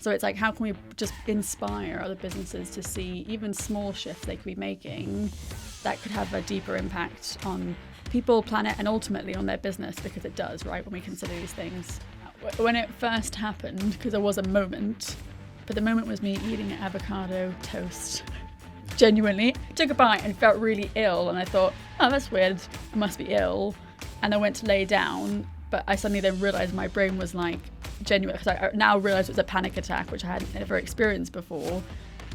So it's like, how can we just inspire other businesses to see even small shifts they could be making that could have a deeper impact on people, planet, and ultimately on their business, because it does, right, when we consider these things. When it first happened, because there was a moment, but the moment was me eating an avocado toast. Genuinely, took a bite and felt really ill, and I thought, oh, that's weird, I must be ill. And I went to lay down, but I suddenly then realised my brain was like genuine, because I now realise it was a panic attack, which I hadn't ever experienced before.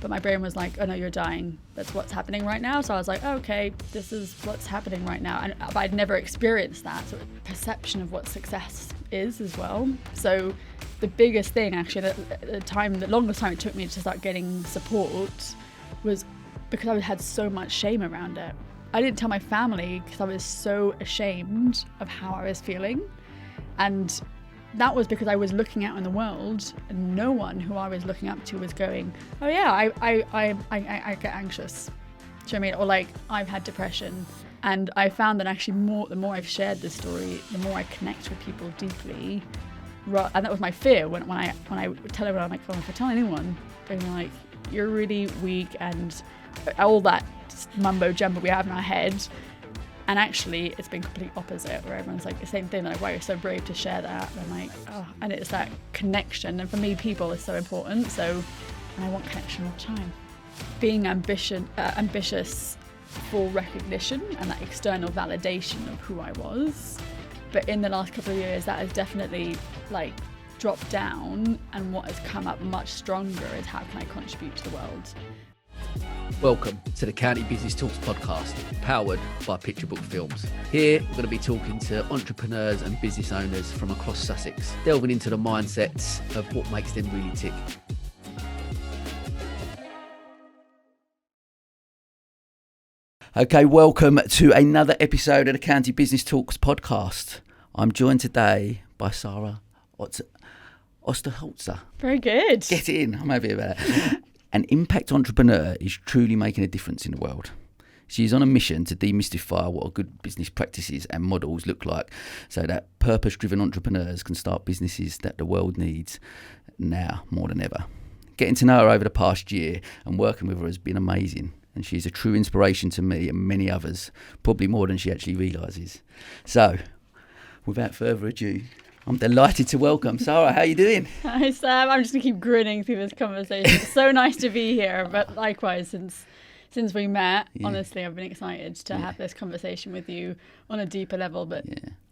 But my brain was like, oh no, you're dying. That's what's happening right now. So I was like, oh, okay, this is what's happening right now. But I'd never experienced that sort of perception of what success is as well. So the biggest thing, actually, the longest time it took me to start getting support was because I had so much shame around it. I didn't tell my family because I was so ashamed of how I was feeling. And that was because I was looking out in the world and no one who I was looking up to was going, oh yeah, I get anxious. Do you know what I mean? Or like, I've had depression. And I found that actually the more I've shared this story, the more I connect with people deeply. And that was my fear when I tell everyone, I'm like, oh, if I tell anyone, they're gonna be like, you're really weak, and all that mumbo jumbo we have in our head. And actually, it's been complete opposite, where everyone's like the same thing, like, wow, you're so brave to share that. And I'm like, oh, and it's that connection. And for me, people is so important. So, and I want connection all the time. Being ambitious for recognition and that external validation of who I was. But in the last couple of years, that has definitely like dropped down. And what has come up much stronger is how can I contribute to the world? Welcome to the County Business Talks podcast, powered by Picture Book Films. Here, we're going to be talking to entrepreneurs and business owners from across Sussex, delving into the mindsets of what makes them really tick. Okay, welcome to another episode of the County Business Talks podcast. I'm joined today by Sara Osterholzer. Very good. Get in, I'm happy about it. An impact entrepreneur is truly making a difference in the world. She is on a mission to demystify what good business practices and models look like so that purpose-driven entrepreneurs can start businesses that the world needs now more than ever. Getting to know her over the past year and working with her has been amazing, and she is a true inspiration to me and many others, probably more than she actually realises. So, without further ado, I'm delighted to welcome Sara. How are you doing? Hi, Sam. I'm just going to keep grinning through this conversation. It's so nice to be here. But likewise, since we met, honestly, I've been excited to have this conversation with you on a deeper level. But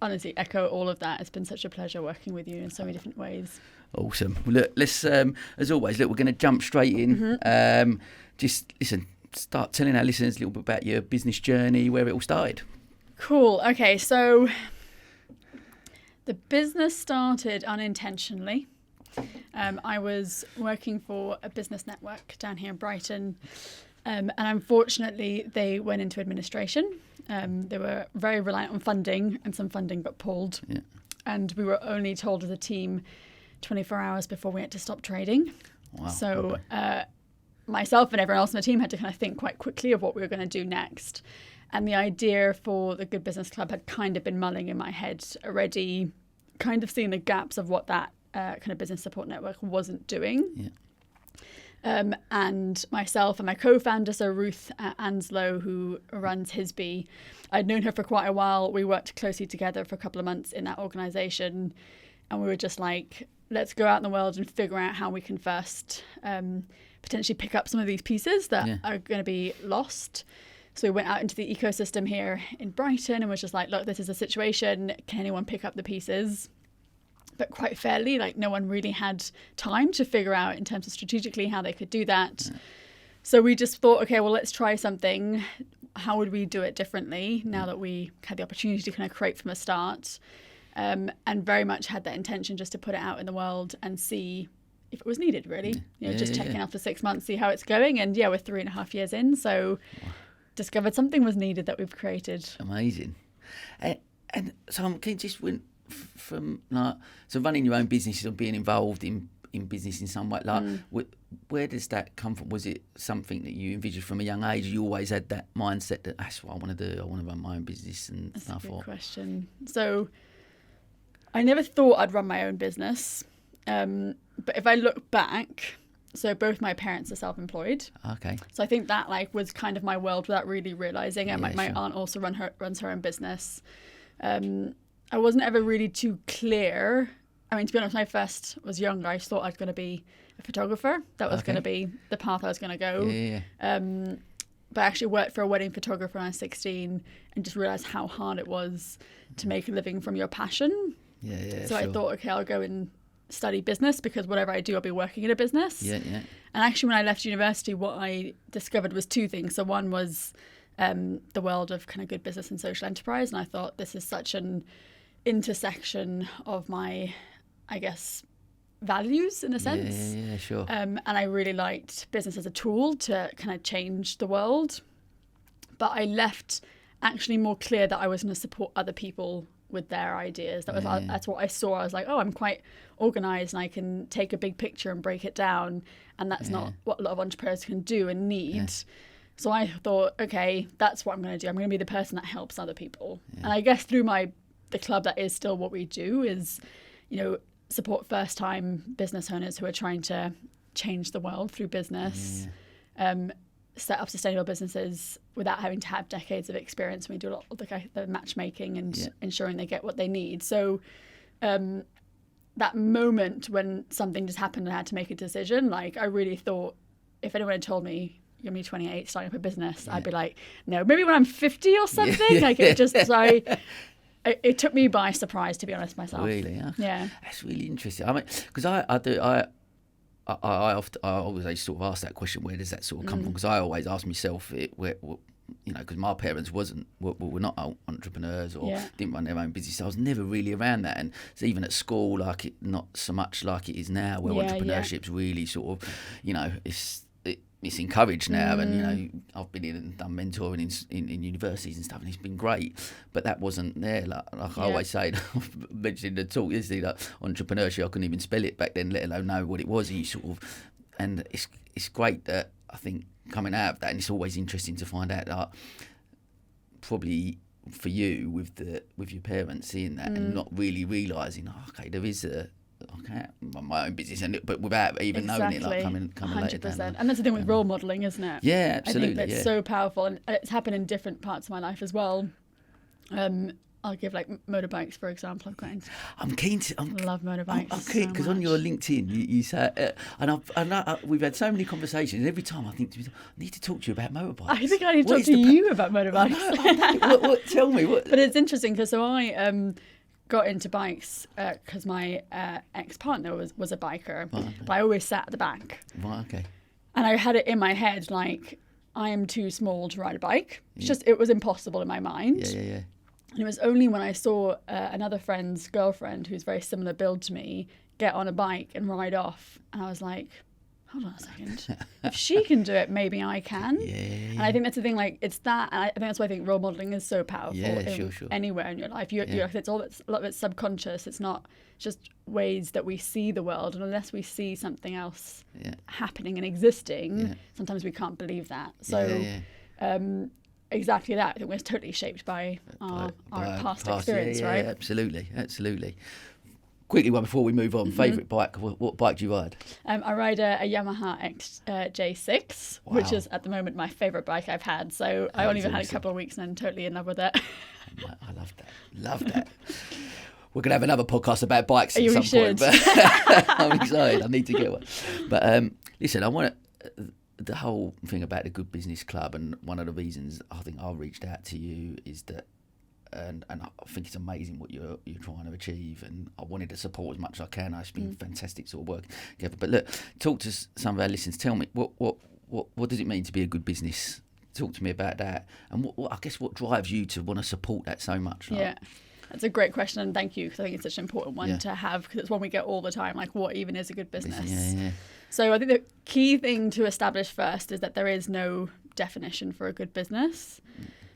honestly, echo all of that. It's been such a pleasure working with you in so many different ways. Awesome. Well, look, let's, as always, we're going to jump straight in. Just listen, start telling our listeners a little bit about your business journey, where it all started. Cool. Okay, so the business started unintentionally. I was working for a business network down here in Brighton, and unfortunately they went into administration. They were very reliant on funding, and some funding got pulled. Yeah. And we were only told as a team 24 hours before we had to stop trading. Wow. So myself and everyone else on the team had to kind of think quite quickly of what we were going to do next. And the idea for the Good Business Club had kind of been mulling in my head already, kind of seeing the gaps of what that kind of business support network wasn't doing. Yeah. And myself and my co-founder, so Ruth Anslow, who runs Hisby, I'd known her for quite a while. We worked closely together for a couple of months in that organisation. And we were just like, let's go out in the world and figure out how we can first potentially pick up some of these pieces that are going to be lost. So we went out into the ecosystem here in Brighton and was just like, look, this is a situation. Can anyone pick up the pieces? But quite fairly, like no one really had time to figure out in terms of strategically how they could do that. Yeah. So we just thought, okay, well, let's try something. How would we do it differently now that we had the opportunity to kind of create from a start? And very much had that intention just to put it out in the world and see if it was needed, really. Just checking after 6 months, see how it's going. And we're 3.5 years in. So discovered something was needed that we've created. Amazing. And so I'm keen, just went from like, so running your own businesses or being involved in business in some way, like where does that come from? Was it something that you envisioned from a young age? You always had that mindset that that's what I want to do. I want to run my own business and that's stuff. That's a good question. So I never thought I'd run my own business. But if I look back, so both my parents are self-employed. Okay. So I think that like was kind of my world without really realizing. And my sure. aunt also runs her own business. I wasn't ever really too clear. I mean, to be honest, when I first was younger, I thought I was going to be a photographer. That was going to be the path I was going to go. But I actually worked for a wedding photographer when I was 16 and just realized how hard it was to make a living from your passion. So I thought, okay, I'll go and study business because whatever I do, I'll be working in a business. And actually, when I left university, what I discovered was two things. So one was the world of kind of good business and social enterprise. And I thought this is such an intersection of my, I guess, values in a sense. Sure. And I really liked business as a tool to kind of change the world. But I left actually more clear that I was going to support other people with their ideas. That's what I saw. I was like, oh, I'm quite organized and I can take a big picture and break it down. And that's not what a lot of entrepreneurs can do and need. So I thought, okay, that's what I'm going to do. I'm going to be the person that helps other people. And I guess through the club, that is still what we do is, support first-time business owners who are trying to change the world through business, set up sustainable businesses without having to have decades of experience. We do a lot of the matchmaking and ensuring they get what they need. So that moment when something just happened and I had to make a decision, like I really thought if anyone had told me, you're going to be 28 starting up a business, I'd be like, no, maybe when I'm 50 or something. Like it just, it took me by surprise, to be honest, myself. Really? Yeah. That's really interesting. I mean, because I always sort of ask that question, where does that sort of come from? Because I always ask myself, because my parents were not entrepreneurs or didn't run their own business. So I was never really around that. And so even at school, not so much like it is now, where entrepreneurship's really sort of, it's encouraged now, and I've been in and done mentoring in universities and stuff, and it's been great. But that wasn't there. Like I always say, I've mentioned in the talk yesterday, that entrepreneurship, I couldn't even spell it back then, let alone know what it was. And it's great that I think coming out of that, and it's always interesting to find out that probably for you with your parents seeing that and not really realising, there is my own business, but without even knowing it, like coming 100%. Later down. And that's the thing with role modelling, isn't it? Yeah, absolutely. I think that's so powerful, and it's happened in different parts of my life as well. I'll give motorbikes, for example. I'm keen to. I love motorbikes. I'm keen because on your LinkedIn, you say, we've had so many conversations. Every time I think, I need to talk to you about motorbikes. I think I need to talk to you about motorbikes. What? Tell me what. But it's interesting because I got into bikes because my ex-partner was a biker, but I always sat at the back. Right. Okay. And I had it in my head like I am too small to ride a bike. It was impossible in my mind. Yeah. And it was only when I saw another friend's girlfriend who's very similar build to me get on a bike and ride off, and I was like, hold on a second, if she can do it, maybe I can. And I think that's the thing, it's that, and I think that's why I think role modelling is so powerful anywhere in your life. It's a lot of it's subconscious. It's not just ways that we see the world, and unless we see something else happening and existing, sometimes we can't believe that. So exactly that. I think we're totally shaped by our past experience, right? Yeah, absolutely. Quickly, one before we move on, favourite bike? What bike do you ride? I ride a Yamaha J6, which is at the moment my favourite bike I've had. So I only had a couple of weeks and I'm totally in love with it. I love that. We're going to have another podcast about bikes at some point. But I'm excited. I need to get one. But listen, I want the whole thing about the Good Business Club, and one of the reasons I think I reached out to you is that, and I think it's amazing what you're trying to achieve, and I wanted to support as much as I can. It's been fantastic sort of work together. But look, talk to some of our listeners. Tell me what does it mean to be a good business? Talk to me about that, and what I guess what drives you to want to support that so much. Yeah. That's a great question, and thank you, because I think it's such an important one to have, because it's one we get all the time, like what even is a good business? Yeah. So I think the key thing to establish first is that there is no definition for a good business.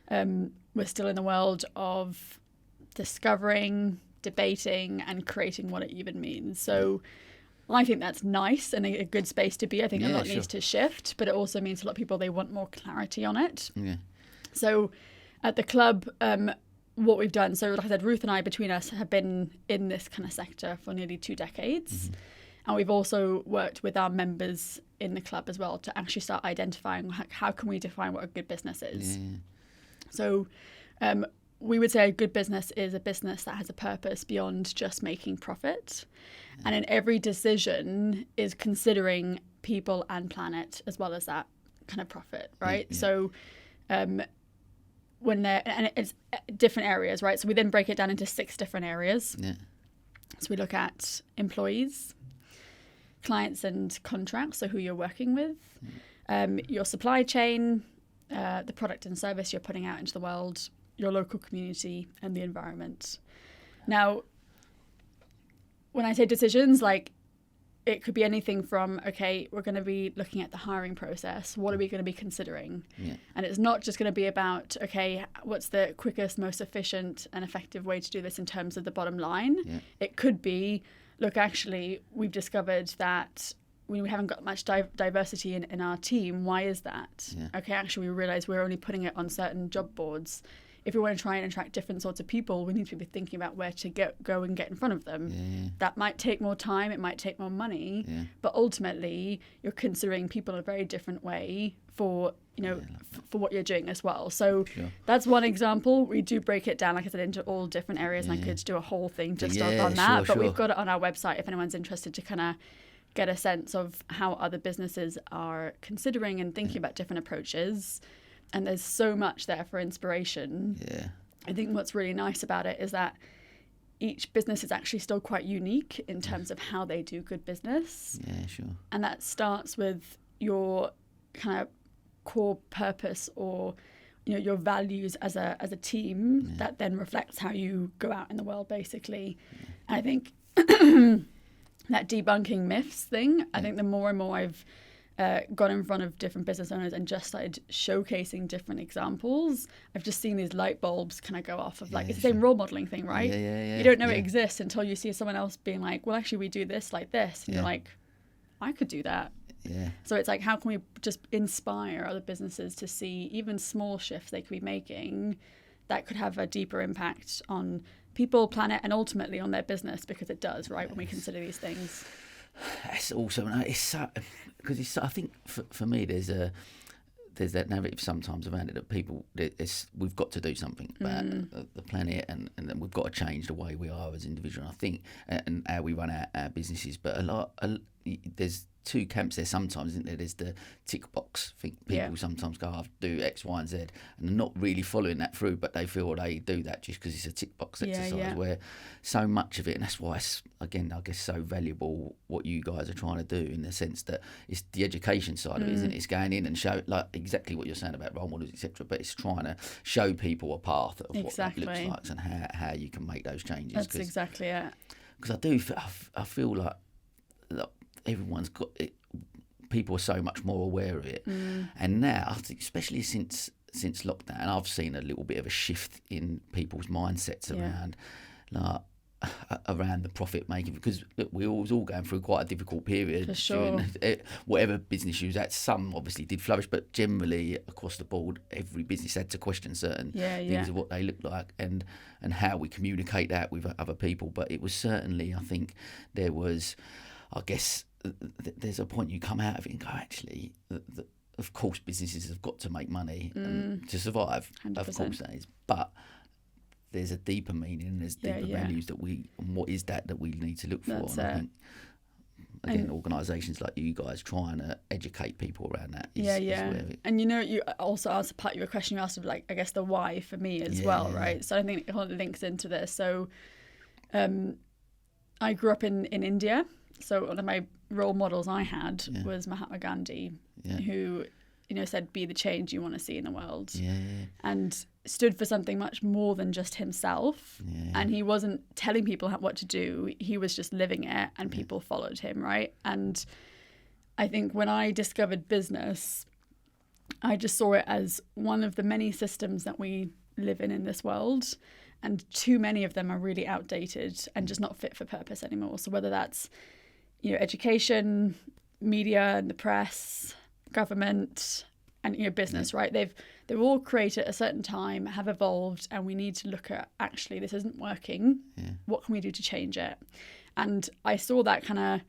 We're still in the world of discovering, debating, and creating what it even means. So I think that's nice and a good space to be. I think a lot needs to shift, but it also means a lot of people, they want more clarity on it. Yeah. So at the club, what we've done, so like I said, Ruth and I, between us, have been in this kind of sector for nearly 2 decades. And we've also worked with our members in the club as well to actually start identifying how can we define what a good business is. Yeah. So we would say a good business is a business that has a purpose beyond just making profit. And in every decision is considering people and planet as well as that kind of profit, right? Yeah. So when and it's different areas, right? So we then break it down into 6 different areas. Yeah. So we look at employees, clients and contracts, so who you're working with, your supply chain, the product and service you're putting out into the world, your local community, and the environment. Now, when I say decisions, like it could be anything from, okay, we're going to be looking at the hiring process. What are we going to be considering? Yeah. And it's not just going to be about, okay, what's the quickest, most efficient and effective way to do this in terms of the bottom line? Yeah. It could be, look, actually, we've discovered that we haven't got much diversity in our team. Why is that? Yeah. Okay, actually, we realize we're only putting it on certain job boards. If we want to try and attract different sorts of people, we need to be thinking about where to go and get in front of them. Yeah. That might take more time, it might take more money, Yeah. but ultimately you're considering people in a very different way for, for what you're doing as well. So Sure. that's one example. We do break it down, like I said, into all different areas, and I could do a whole thing just on that, but we've got it on our website if anyone's interested to kind of get a sense of how other businesses are considering and thinking about different approaches. And there's so much there for inspiration. Yeah. I think what's really nice about it is that each business is actually still quite unique in terms of how they do good business. Yeah, sure. And that starts with your kind of core purpose or your values as a team that then reflects how you go out in the world, basically. And I think that debunking myths thing, I think the more and more I've got in front of different business owners and just started showcasing different examples, I've just seen these light bulbs kind of go off of it's the same role modeling thing, right? Yeah. You don't know it exists until you see someone else being like, well, actually we do this like this. And you're like, I could do that. Yeah. So it's like, how can we just inspire other businesses to see even small shifts they could be making that could have a deeper impact on people, planet, and ultimately on their business, because it does, right, when we consider these things. It's also, it's so, because it's, I think for me there's that narrative sometimes around it that people, we've got to do something about the planet, and then we've got to change the way we are as individuals, I think, and how we run our businesses. But there's 2 camps there sometimes, isn't there? There's the tick box thing. People sometimes go, I'll do X, Y, and Z, and they're not really following that through, but they feel they do that just because it's a tick box exercise, where so much of it, and that's why it's, again, I guess, so valuable what you guys are trying to do, in the sense that it's the education side of it, isn't it? It's going in and show, like, exactly what you're saying about role models, etc., but it's trying to show people a path of what that looks like and how you can make those changes. That's exactly it. Because I feel like everyone's got it, people are so much more aware of it, and now I think, especially since lockdown, I've seen a little bit of a shift in people's mindsets around the profit making, because look, we was all going through quite a difficult period. For sure. During whatever business you was at. Some obviously did flourish, but generally across the board, every business had to question certain things of what they look like and how we communicate that with other people. But it was certainly, I think, there was, I guess, there's a point you come out of it and go, actually, of course businesses have got to make money to survive. 100%. Of course that is, but there's a deeper meaning, and there's deeper values that and what is that we need to look for. That's and I think, again, organisations like you guys trying to educate people around that is where it, and you also asked part of your question, you asked of, like, I guess the why for me as well, right? So I think it links into this. So I grew up in India. So one of my role models I had was Mahatma Gandhi, who, said, be the change you want to see in the world. And stood for something much more than just himself. And he wasn't telling people what to do. He was just living it, and people followed him, right? And I think when I discovered business, I just saw it as one of the many systems that we live in this world. And too many of them are really outdated and just not fit for purpose anymore. So whether that's education, media and the press, government, and business, right? They've all created at a certain time, have evolved, and we need to look at, actually, this isn't working. What can we do to change it? And I saw that kind of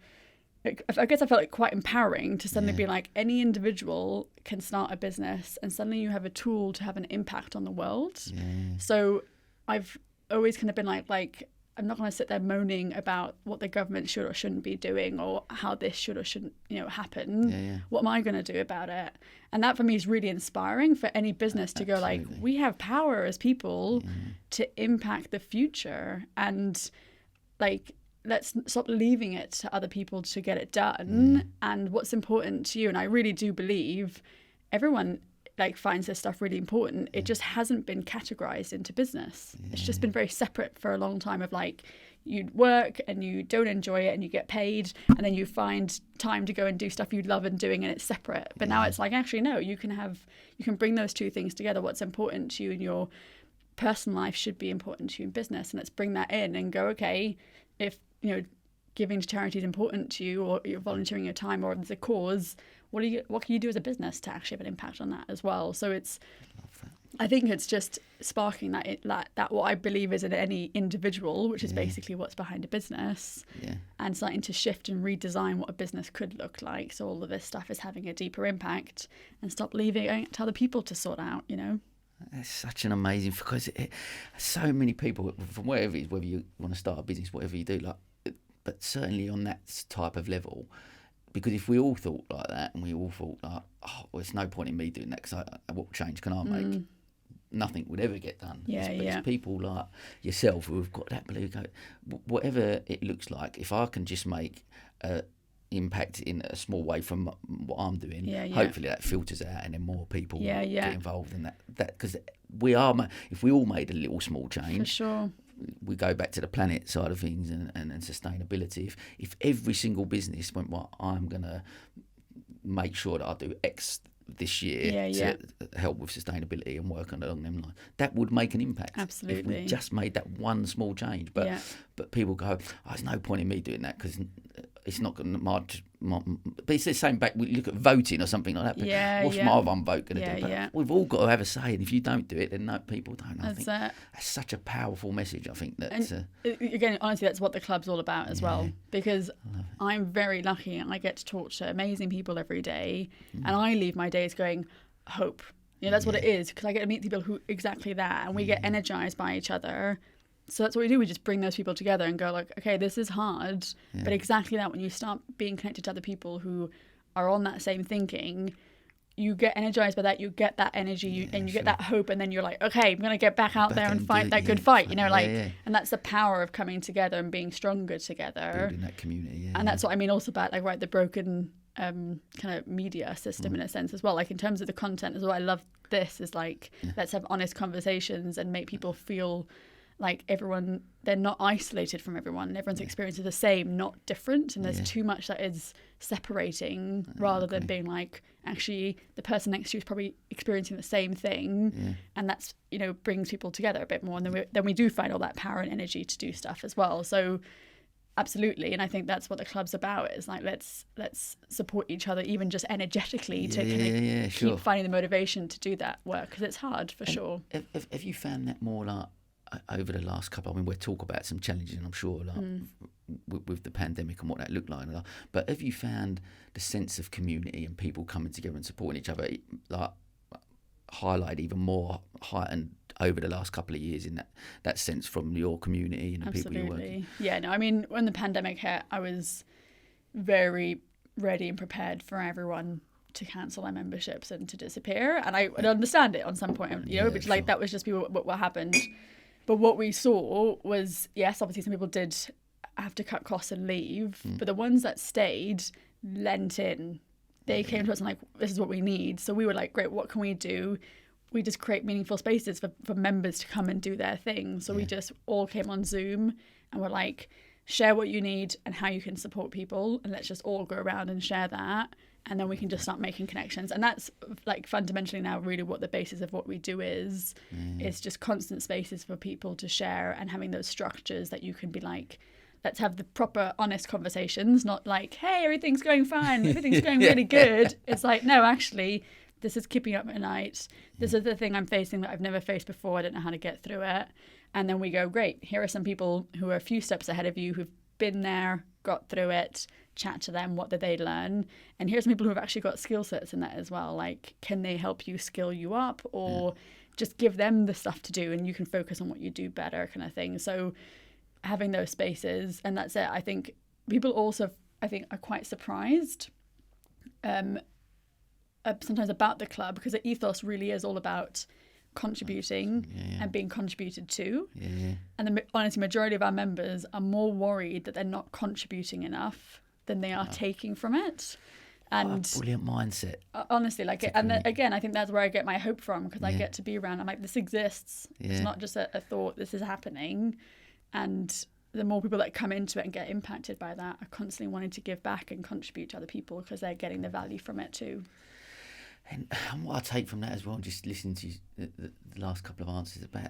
I guess I felt like quite empowering to suddenly be like, any individual can start a business and suddenly you have a tool to have an impact on the world. Yeah. So I've always kind of been like, I'm not going to sit there moaning about what the government should or shouldn't be doing or how this should or shouldn't, happen. Yeah. What am I going to do about it? And that for me is really inspiring for any business to go like, we have power as people to impact the future, and like, let's stop leaving it to other people to get it done. And what's important to you, and I really do believe everyone like finds this stuff really important. It just hasn't been categorized into business. It's just been very separate for a long time of like, you work and you don't enjoy it and you get paid, and then you find time to go and do stuff you love and doing, and it's separate. But now it's like, actually, no, you can bring those two things together. What's important to you in your personal life should be important to you in business, and let's bring that in and go, okay, if giving to charity is important to you, or you're volunteering your time, or there's a cause, what can you do as a business to actually have an impact on that as well? So I think it's just sparking that what I believe is in any individual, which is basically what's behind a business, and starting to shift and redesign what a business could look like. So all of this stuff is having a deeper impact, and stop leaving it to other people to sort out. That's such an amazing, because so many people from wherever it is, whether you want to start a business, whatever you do, but certainly on that type of level, because if we all thought like that, and we all thought like, oh, well, it's no point in me doing that, because what change can I make? Nothing would ever get done. It's people like yourself who have got that belief, whatever it looks like, if I can just make impact in a small way from what I'm doing, hopefully that filters out, and then more people get involved in that, because if we all made a little small change, for sure, we go back to the planet side of things and sustainability. If every single business went, well, I'm going to make sure that I do X this year to help with sustainability and work along them lines, that would make an impact. Absolutely. If we just made that one small change. But people go, there's no point in me doing that, because it's not going to but it's the same back. We look at voting or something like that. But what's my one vote going to do? But we've all got to have a say, and if you don't do it, then people don't. I think that's such a powerful message. I think that again, honestly, that's what the club's all about as well. Because I'm very lucky, and I get to talk to amazing people every day, and I leave my days going, hope. That's what it is, because I get to meet people who exactly that, and we get energized by each other. So that's what we do. We just bring those people together and go like, okay, this is hard, but exactly that, when you start being connected to other people who are on that same thinking, you get energized by that, you get that energy, and you get that hope, and then you're like, okay, I'm going to get back out there and fight that good fight, and that's the power of coming together and being stronger together. Building that community, and that's what I mean also about the broken kind of media system in a sense as well. Like in terms of the content as well, I love this is like, let's have honest conversations and make people feel like they're not isolated from everyone. Everyone's experience is the same, not different. And there's too much that is separating rather than being like, actually, the person next to you is probably experiencing the same thing. And that's, brings people together a bit more. And then we do find all that power and energy to do stuff as well. So absolutely. And I think that's what the club's about, is like, let's support each other, even just energetically, to keep finding the motivation to do that work, because it's hard for sure. Have you found that more like, over the last couple, we'll talk about some challenges, and I'm sure with the pandemic and what that looked like, but have you found the sense of community and people coming together and supporting each other like highlight even more, heightened over the last couple of years in that sense from your community and the people you're working? Yeah, no, I mean, when the pandemic hit, I was very ready and prepared for everyone to cancel their memberships and to disappear, and I would understand it on some point, but like that was just what happened. But what we saw was, yes, obviously some people did have to cut costs and leave, but the ones that stayed lent in. They came to us and like, this is what we need. So we were like, great, what can we do? We just create meaningful spaces for members to come and do their thing. So we just all came on Zoom and were like, share what you need and how you can support people, and let's just all go around and share that. And then we can just start making connections. And that's like fundamentally now really what the basis of what we do is. It's just constant spaces for people to share, and having those structures that you can be like, let's have the proper honest conversations, not like, hey, everything's going fine, everything's going really good. It's like, no, actually, this is keeping up at night. This is the thing I'm facing that I've never faced before. I don't know how to get through it. And then we go, great, here are some people who are a few steps ahead of you, who've been there, got through it, chat to them, what did they learn? And here's some people who have actually got skill sets in that as well. Like, can they help you skill you up, or just give them the stuff to do and you can focus on what you do better, kind of thing. So having those spaces, and that's it. I think people also, are quite surprised sometimes about the club, because the ethos really is all about contributing and being contributed to. And honestly, majority of our members are more worried that they're not contributing enough than they are taking from it. And brilliant mindset. Honestly, like, again, I think that's where I get my hope from, because I get to be around. I'm like, this exists. It's not just a thought. This is happening, and the more people that come into it and get impacted by that are constantly wanting to give back and contribute to other people, because they're getting the value from it too. And what I take from that as well, just listening to the last couple of answers about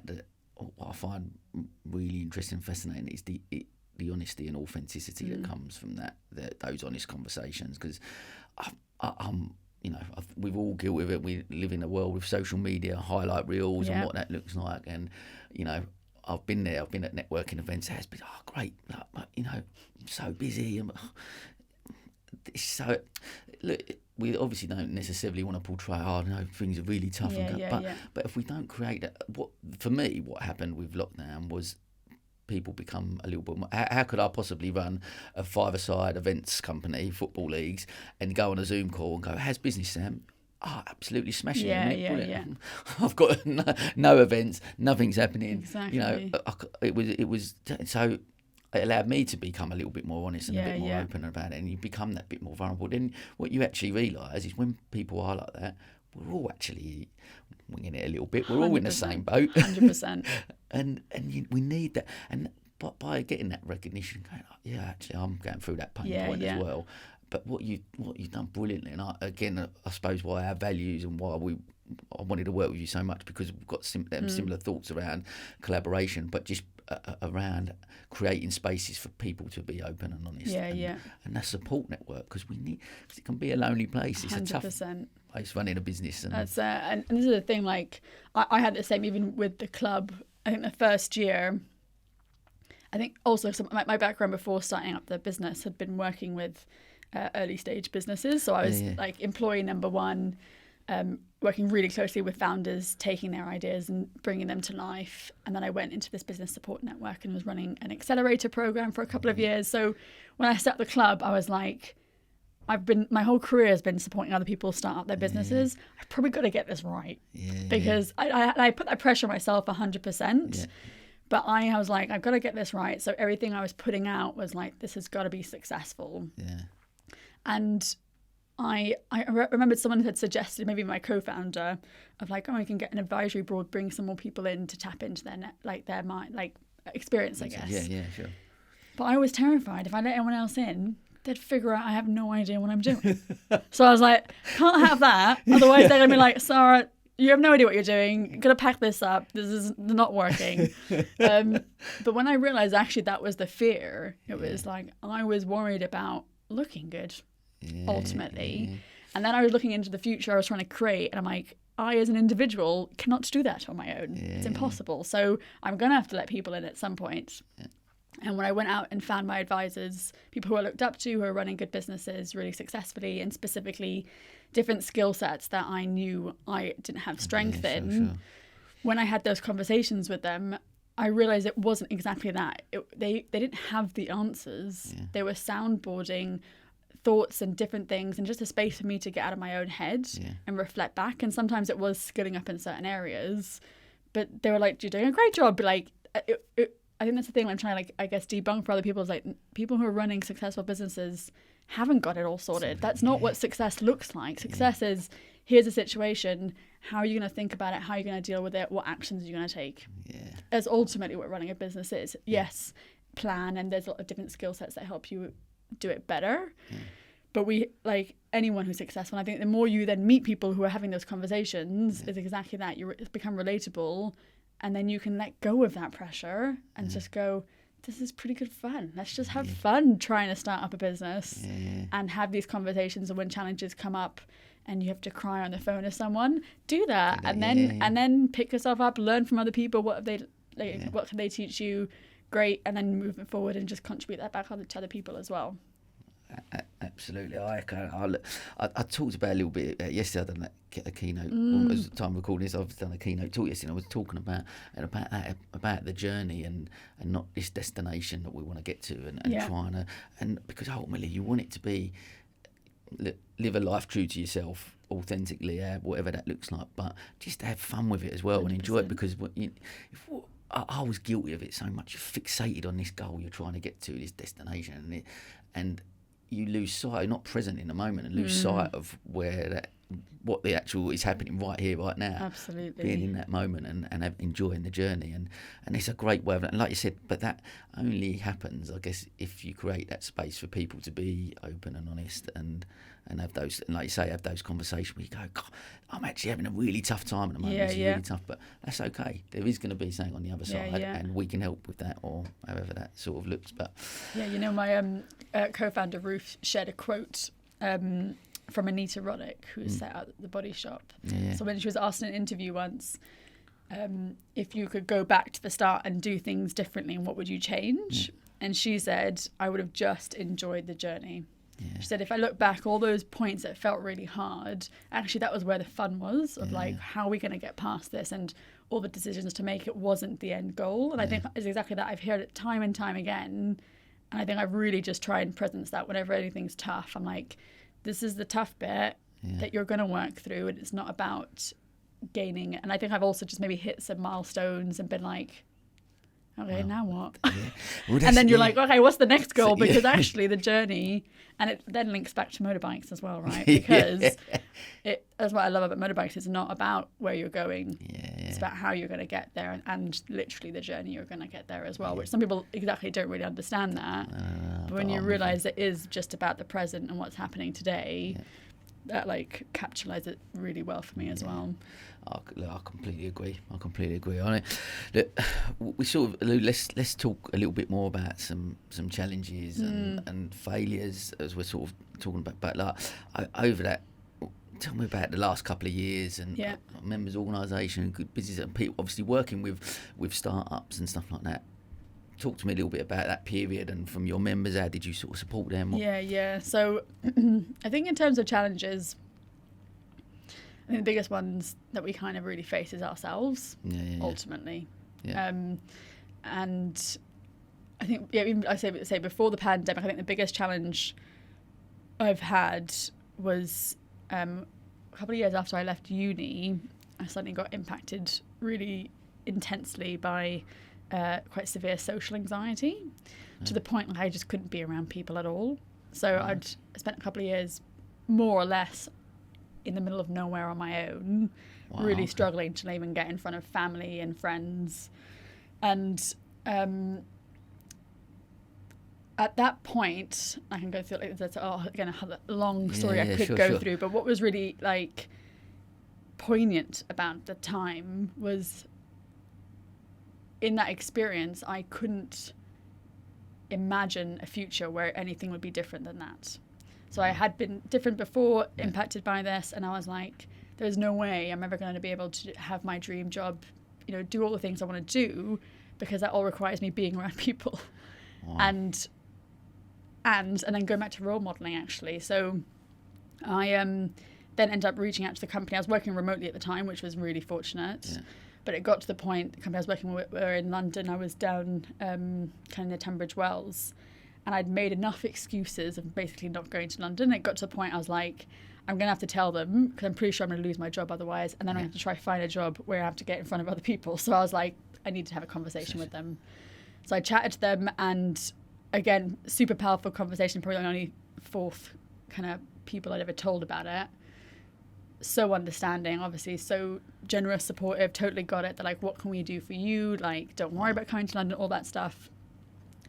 what I find really interesting and fascinating is the honesty and authenticity that comes from those honest conversations. Because we've all guilty of it. We live in a world with social media, highlight reels, and what that looks like. And I've been there. I've been at networking events. It's been great. I'm so busy. So look, we obviously don't necessarily want to portray, things are really tough. But if we don't create that, what happened with lockdown was people become a little bit more, how could I possibly run a five-a-side events company, football leagues, and go on a Zoom call and go, how's business, Sam? Absolutely smashing it. I've got no events, nothing's happening. Exactly. It was so it allowed me to become a little bit more honest and a bit more open about it, and you become that bit more vulnerable. Then what you actually realise is when people are like that, we're all actually winging it a little bit. We're all in the same boat. 100%. and we need that. And by getting that recognition, going, actually, I'm going through that pain point as well. But what you've done brilliantly, and I suppose why our values and why I wanted to work with you so much, because we've got similar thoughts around collaboration, but just around creating spaces for people to be open and honest. And that support network, because we need, because it can be a lonely place. It's 100%. A tough place running a business. And that's and this is the thing. Like I had the same even with the club. I think the first year. I think also my background before starting up the business had been working with early stage businesses. So I was like employee number one, working really closely with founders, taking their ideas and bringing them to life. And then I went into this business support network and was running an accelerator program for a couple of years. So when I set up the club, I was like, my whole career has been supporting other people start up their businesses. I've probably got to get this right, because I put that pressure on myself 100%. But I was like, I've got to get this right. So everything I was putting out was like, this has got to be successful. And I remembered someone had suggested, maybe my co-founder, of like, we can get an advisory board, bring some more people in to tap into their mind, experience, I guess. Sure. But I was terrified if I let anyone else in, they'd figure out I have no idea what I'm doing. So I was like, can't have that. Otherwise they're going to be like, Sara, you have no idea what you're doing. You're going to pack this up. This is not working. But when I realized actually that was the fear, it was like I was worried about looking good. Ultimately. And then I was looking into the future I was trying to create, and I'm like, I as an individual cannot do that on my own. It's impossible. So I'm going to have to let people in at some point. And when I went out and found my advisors, people who I looked up to, who are running good businesses really successfully, and specifically different skill sets that I knew I didn't have strength in, when I had those conversations with them, I realized it wasn't exactly that. They didn't have the answers. They were soundboarding thoughts and different things, and just a space for me to get out of my own head and reflect back. And sometimes it was skilling up in certain areas, but they were like, you're doing a great job. But like, I think that's the thing I'm trying to debunk for other people, is like, people who are running successful businesses haven't got it all sorted. That's not what success looks like. Success is, here's a situation, how are you going to think about it, how are you going to deal with it, what actions are you going to take. That's ultimately what running a business is. Yes, plan, and there's a lot of different skill sets that help you do it better. But we, like anyone who's successful, I think the more you then meet people who are having those conversations, is exactly that. You become relatable, and then you can let go of that pressure and just go, this is pretty good fun. Let's just have fun trying to start up a business and have these conversations. And when challenges come up and you have to cry on the phone to someone, do that. And then pick yourself up, learn from other people. What have they, what can they teach you? great, and then move it forward and just contribute that back to other people as well. Absolutely. I talked about a little bit yesterday. I done a keynote. As the time of recording this, I've done a keynote talk yesterday. I was talking about the journey and not this destination that we want to get to, and trying to, and because ultimately you want it to be live a life true to yourself, authentically, whatever that looks like, but just have fun with it as well 100%. And enjoy it, because I was guilty of it so much. You're fixated on this goal you're trying to get to, this destination, and you lose sight, not present in the moment, and lose sight of what the actual is happening right here, right now. Absolutely. Being in that moment and enjoying the journey. And it's a great way of, and like you said, but that only happens, I guess, if you create that space for people to be open and honest and have those, and like you say, have those conversations where you go, God, I'm actually having a really tough time at the moment. This is really tough, but that's okay. There is going to be something on the other side, and we can help with that, or however that sort of looks. But my co-founder Ruth shared a quote from Anita Roddick, who set out the Body Shop. So when she was asked in an interview once, if you could go back to the start and do things differently, what would you change? And she said, I would have just enjoyed the journey. She said, if I look back, all those points that felt really hard, actually that was where the fun was, of like, how are we going to get past this, and all the decisions to make. It wasn't the end goal. And I think it's exactly that. I've heard it time and time again, and I think I've really just tried and presence that whenever anything's tough. I'm like, this is the tough bit that you're going to work through, and it's not about gaining. And I think I've also just maybe hit some milestones and been like, okay, now what? Well, and then you're like, okay, what's the next goal? Because actually the journey, and it then links back to motorbikes as well, right? Because that's what I love about motorbikes. It's not about where you're going. It's about how you're going to get there, and literally the journey you're going to get there as well, which some people exactly don't really understand that. But when you realise it is just about the present and what's happening today, that like capitalizes it really well for me as well. I completely agree. I mean, we sort of let's talk a little bit more about some challenges and failures as we're sort of talking about. But like over that, tell me about the last couple of years and members organisation, good business, and people obviously working with startups and stuff like that. Talk to me a little bit about that period, and from your members, how did you sort of support them? So I think in terms of challenges, I think the biggest ones that we kind of really face is ourselves, ultimately. And I think, even I say before the pandemic, I think the biggest challenge I've had was a couple of years after I left uni, I suddenly got impacted really intensely by quite severe social anxiety, to the point like I just couldn't be around people at all. So I'd spent a couple of years more or less in the middle of nowhere on my own, really struggling to even get in front of family and friends. And at that point, I can go through again a long story I could go through, but what was really like poignant about the time was, in that experience, I couldn't imagine a future where anything would be different than that. So I had been different before, impacted by this, and I was like, there's no way I'm ever going to be able to have my dream job, do all the things I want to do, because that all requires me being around people. And then going back to role modeling, actually. So I then ended up reaching out to the company. I was working remotely at the time, which was really fortunate. But it got to the point, the company I was working with were in London. I was down kind of near Tunbridge Wells. And I'd made enough excuses of basically not going to London. It got to the point I was like, I'm going to have to tell them, because I'm pretty sure I'm going to lose my job otherwise. And then I have to try to find a job where I have to get in front of other people. So I was like, I need to have a conversation with them. So I chatted to them, and again, super powerful conversation, probably the only fourth kind of people I'd ever told about it. So understanding, obviously, so generous, supportive, totally got it. They're like, what can we do for you? Like, don't worry about coming to London, all that stuff.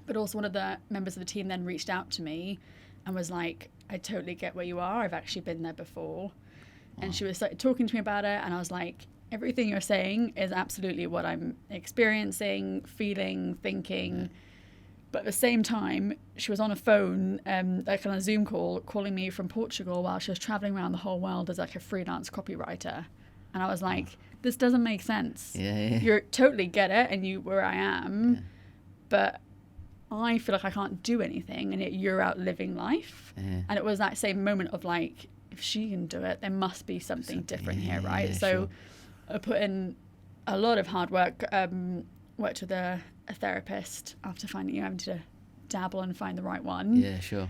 But also one of the members of the team then reached out to me and was like, I totally get where you are. I've actually been there before. And she was talking to me about it. And I was like, everything you're saying is absolutely what I'm experiencing, feeling, thinking. But at the same time, she was on a phone, like on a Zoom call, calling me from Portugal while she was traveling around the whole world as like a freelance copywriter. And I was like, this doesn't make sense. You totally get it, and you where I am. but I feel like I can't do anything, and yet you're out living life. Yeah. And it was that same moment of like, if she can do it, there must be something different here, right? Yeah, So sure. I put in a lot of hard work, worked with a therapist after finding, having to dabble and find the right one. Yeah, sure.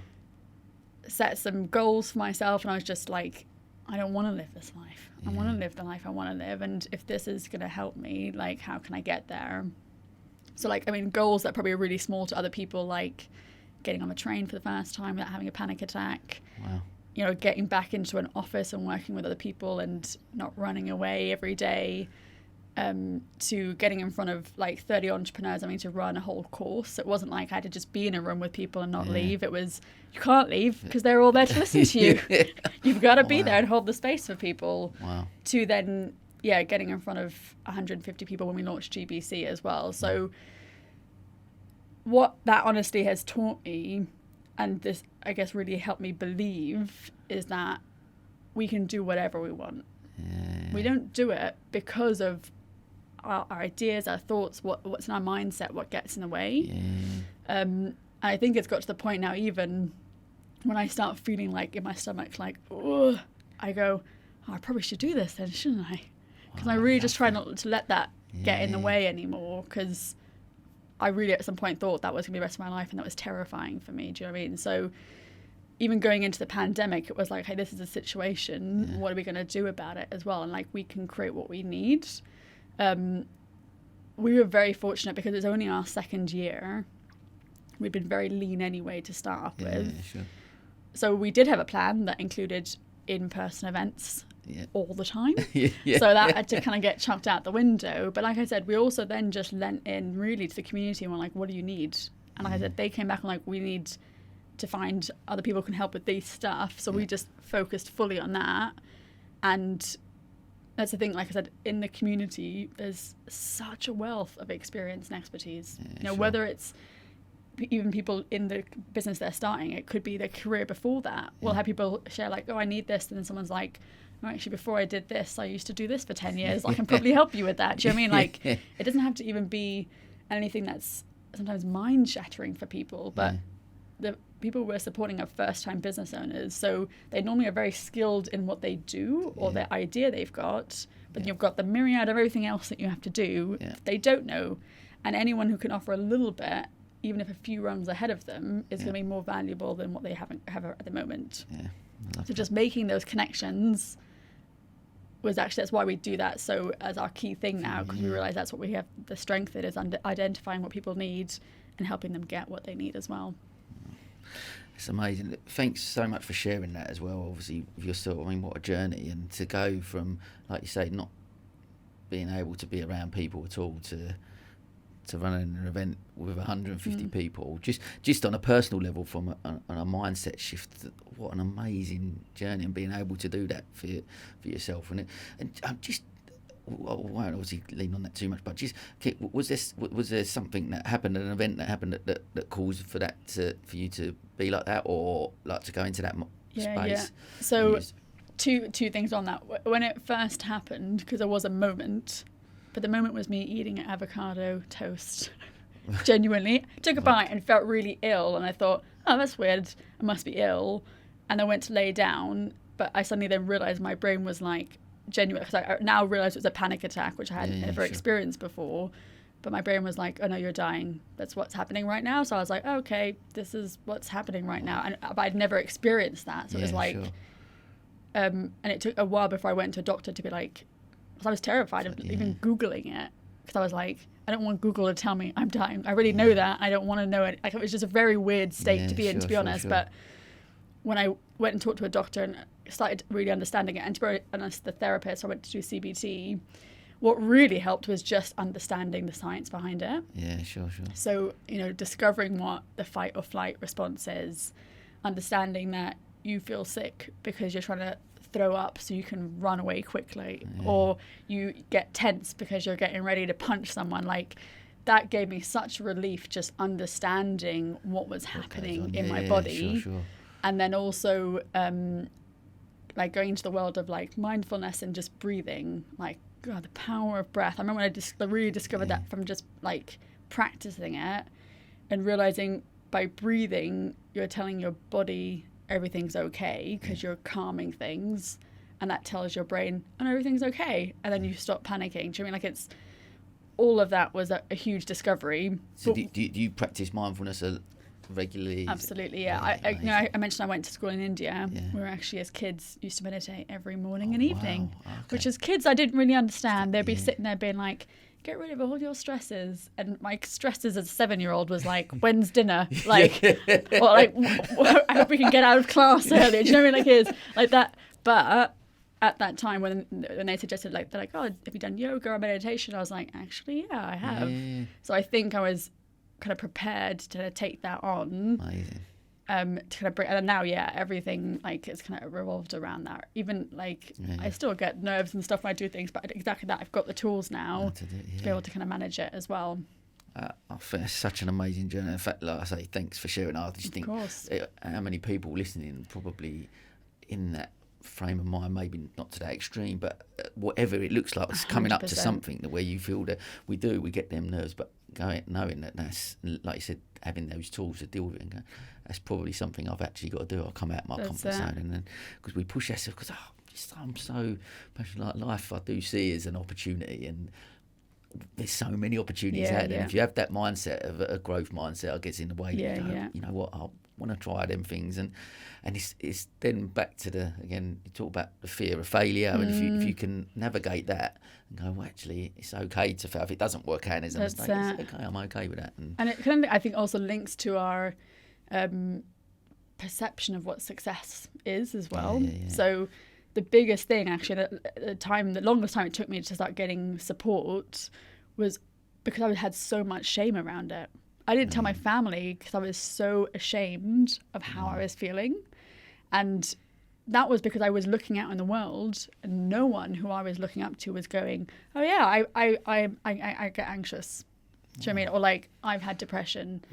Set some goals for myself, and I was just like, I don't want to live this life. I want to live the life I want to live, and if this is going to help me, like, how can I get there? So, like, I mean, goals that probably are really small to other people, like getting on the train for the first time without having a panic attack. Wow. You know, getting back into an office and working with other people and not running away every day, to getting in front of like 30 entrepreneurs, I mean, to run a whole course. It wasn't like I had to just be in a room with people and not leave. It was, you can't leave because they're all there to listen to you. You've got to be there and hold the space for people. Wow. To then, getting in front of 150 people when we launched GBC as well. So what that honestly has taught me, and this, I guess, really helped me believe, is that we can do whatever we want. Yeah. We don't do it because of our ideas, our thoughts, what's in our mindset, what gets in the way. Yeah. I think it's got to the point now, even when I start feeling like in my stomach, like, oh, I go, I probably should do this then, shouldn't I? Because I really just try not to let that get in the way anymore, because I really at some point thought that was going to be the rest of my life, and that was terrifying for me. Do you know what I mean? So even going into the pandemic, it was like, hey, this is a situation. What are we going to do about it as well? And like, we can create what we need. We were very fortunate because it was only our second year. We'd been very lean anyway to start off with. Yeah, sure. So we did have a plan that included in-person events all the time. So that had to kind of get chucked out the window. But like I said, we also then just lent in really to the community and were like, what do you need? And like I said, they came back and like, we need to find other people who can help with these stuff. So we just focused fully on that. And that's the thing, like I said, in the community, there's such a wealth of experience and expertise. Whether it's even people in the business they're starting, it could be their career before that. We'll have people share like, oh, I need this. And then someone's like, oh, actually, before I did this, I used to do this for 10 years. I can probably help you with that. Do you know what I mean? Like, it doesn't have to even be anything that's sometimes mind-shattering for people, but the people we're supporting are first-time business owners. So they normally are very skilled in what they do or their idea they've got, but you've got the myriad of everything else that you have to do they don't know. And anyone who can offer a little bit, even if a few rungs ahead of them, is going to be more valuable than what they have at the moment. So just making those connections was actually, that's why we do that so as our key thing now, because we realize that's what we have the strength in, is identifying what people need and helping them get what they need as well. It's amazing. Thanks so much for sharing that as well, obviously, with yourself. I mean, what a journey. And to go from, like you say, not being able to be around people at all to running an event with 150 people, just on a personal level, from a mindset shift. What an amazing journey, and being able to do that for yourself. And I'm just, I won't obviously lean on that too much, but just, was there something that happened, an event that happened that caused for that for you to be like that, or like to go into that space? So two things on that. When it first happened, because there was a moment, but the moment was me eating an avocado toast. Genuinely, I took a bite and felt really ill, and I thought, oh, that's weird, I must be ill. And I went to lay down, but I suddenly then realised my brain was like genuine, because I now realise it was a panic attack, which I hadn't ever experienced before. But my brain was like, oh no, you're dying. That's what's happening right now. So I was like, oh, okay, this is what's happening right now. But I'd never experienced that. So it was like, and it took a while before I went to a doctor to be like, because I was terrified of even Googling it. Because I was like, I don't want Google to tell me I'm dying. I really know that. I don't want to know it. Like, it was just a very weird state to be in, to be honest. But when I went and talked to a doctor and started really understanding it, and to be honest, the therapist, I went to do CBT, what really helped was just understanding the science behind it. So, discovering what the fight or flight response is, understanding that you feel sick because you're trying to throw up so you can run away quickly, or you get tense because you're getting ready to punch someone. Like, that gave me such relief, just understanding what was happening in my body. And then also like going into the world of like mindfulness and just breathing, like, God, the power of breath. I remember when I really discovered that from just like practicing it. and realizing by breathing, you're telling your body everything's okay because you're calming things, and that tells your brain, oh, everything's okay, and then you stop panicking. Do you know what I mean? Like, it's all of that was a huge discovery. So do you practice mindfulness regularly? Absolutely, yeah. I mentioned I went to school in India. Yeah. Where actually, as kids, used to meditate every morning and evening. Wow. Okay. Which as kids I didn't really understand. They'd be sitting there being like, get rid of all your stresses. And my stresses as a 7-year-old was like, when's dinner? Like, or like, I hope we can get out of class earlier. Do you know what I mean? Like, it's like that. But at that time when they suggested, like, they're like, oh, have you done yoga or meditation? I was like, actually, yeah, I have. Yeah. So I think I was kind of prepared to take that on. Amazing. To kind of bring, and now, yeah, everything like it's kind of revolved around that. Even like I still get nerves and stuff when I do things, but exactly that, I've got the tools now to be able to kind of manage it as well. I think it's such an amazing journey. In fact, like I say, thanks for sharing. I just think how many people listening probably in that frame of mind, maybe not to that extreme, but whatever it looks like, it's coming 100%. Up to something that where you feel that we get them nerves, but knowing that that's, like you said, having those tools to deal with it, and go, that's probably something I've actually got to do. I'll come out of my comfort zone, and then because we push ourselves, because I'm so passionate, like life I do see as an opportunity, and there's so many opportunities out there. And if you have that mindset of a growth mindset, I guess in the way that you know what, I want to try them things, and it's then back to again you talk about the fear of failure, and if you can navigate that and go, well, actually it's okay to fail if it doesn't work out as a mistake. It's okay, I'm okay with that, and it kind of, I think, also links to our perception of what success is as well. So the biggest thing, actually, the longest time it took me to start getting support was because I had so much shame around it. I didn't tell my family because I was so ashamed of how I was feeling. And that was because I was looking out in the world and no one who I was looking up to was going, oh yeah, I get anxious. Do you know what I mean? Or like, I've had depression.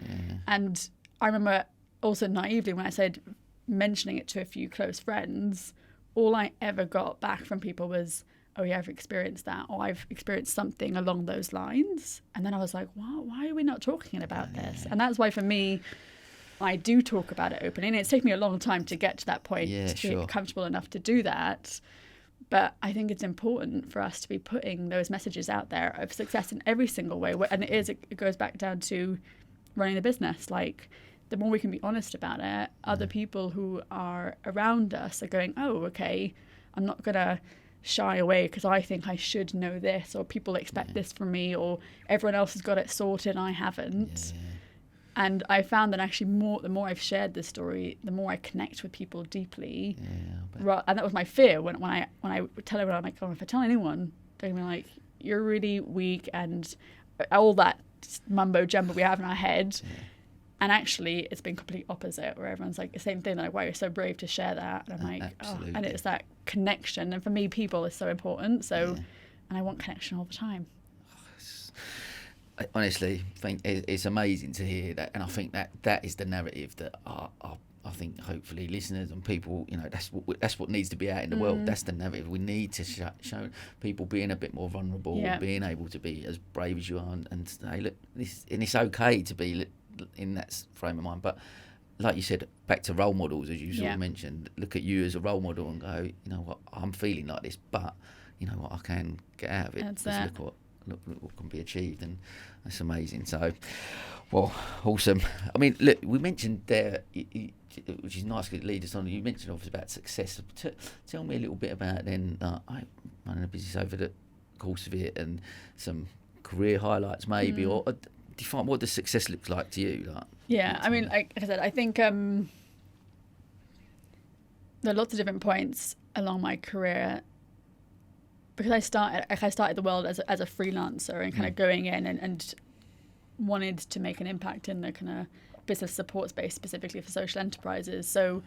And I remember also naively when I said, mentioning it to a few close friends, all I ever got back from people was, oh yeah, I've experienced that, or I've experienced something along those lines. And then I was like, wow, why are we not talking about this? And that's why for me, I do talk about it openly. And it's taken me a long time to get to that point, to be comfortable enough to do that. But I think it's important for us to be putting those messages out there of success in every single way. And it goes back down to running the business. Like, the more we can be honest about it, other people who are around us are going, oh, okay, I'm not going to shy away because I think I should know this, or people expect this from me, or everyone else has got it sorted and I haven't. And I found that actually the more I've shared this story, the more I connect with people deeply. And that was my fear when I tell everyone, I'm like, oh, if I tell anyone, they're going to be like, you're really weak, and all that mumbo jumbo we have in our head. And actually, it's been complete opposite, where everyone's like the same thing. They're like, wow, you're so brave to share that. And I'm like, absolutely. Oh, and it's that connection. And for me, people is so important. So, and I want connection all the time. I honestly think it's amazing to hear that. And I think that is the narrative that I think hopefully listeners and people, you know, that's what needs to be out in the world. That's the narrative. We need to show people being a bit more vulnerable, being able to be as brave as you are, and say, look, and it's okay to be in that frame of mind. But like you said, back to role models, as you sort of mentioned, look at you as a role model and go, you know what, I'm feeling like this, but you know what, I can get out of it. Look what can be achieved, and that's amazing. So, well, awesome. I mean, look, we mentioned there, which is nice to lead us on. You mentioned obviously about success. Tell me a little bit about then. I run a business over the course of it, and some career highlights maybe, or define what does success look like to you. I mean, like I said, I think there are lots of different points along my career, because I started the world as a freelancer and kind of going in and wanted to make an impact in the kind of business support space, specifically for social enterprises. So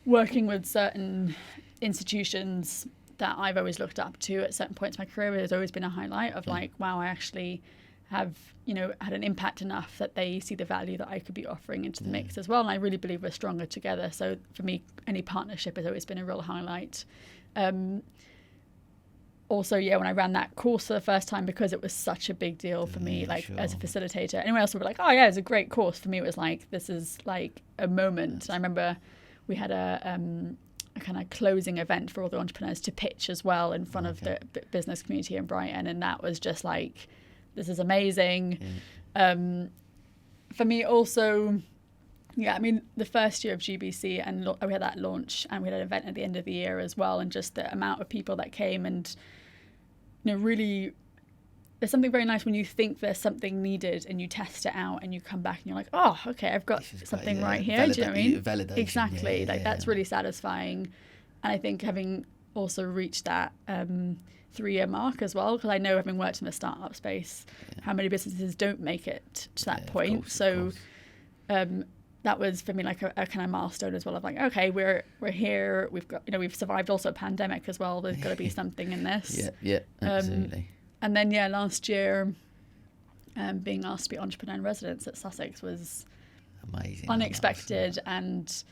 working with certain institutions that I've always looked up to at certain points in my career has always been a highlight of like, wow, I actually have, you know, had an impact enough that they see the value that I could be offering into the mix as well. And I really believe we're stronger together. So for me, any partnership has always been a real highlight. also, when I ran that course for the first time, because it was such a big deal for me, like as a facilitator. Anyone else would be like, oh yeah, it's a great course. For me, it was like, this is like a moment. I remember we had a kind of closing event for all the entrepreneurs to pitch as well in front of the business community in Brighton, and that was just like, this is amazing. For me also, I mean, the first year of GBC, and we had that launch, and we had an event at the end of the year as well, and just the amount of people that came, and really, there's something very nice when you think there's something needed and you test it out and you come back and you're like, oh, okay, I've got something right here. Do you know what I mean? Validation. Exactly. That's really satisfying. And I think having also reached that 3-year mark as well, because I know, having worked in the startup space, how many businesses don't make it to that point. Of course. That was for me like a kind of milestone as well, of like, okay, we're here, we've got, we've survived also a pandemic as well, there's got to be something in this. Absolutely. And then last year, being asked to be entrepreneur in residence at Sussex was amazing, unexpected, and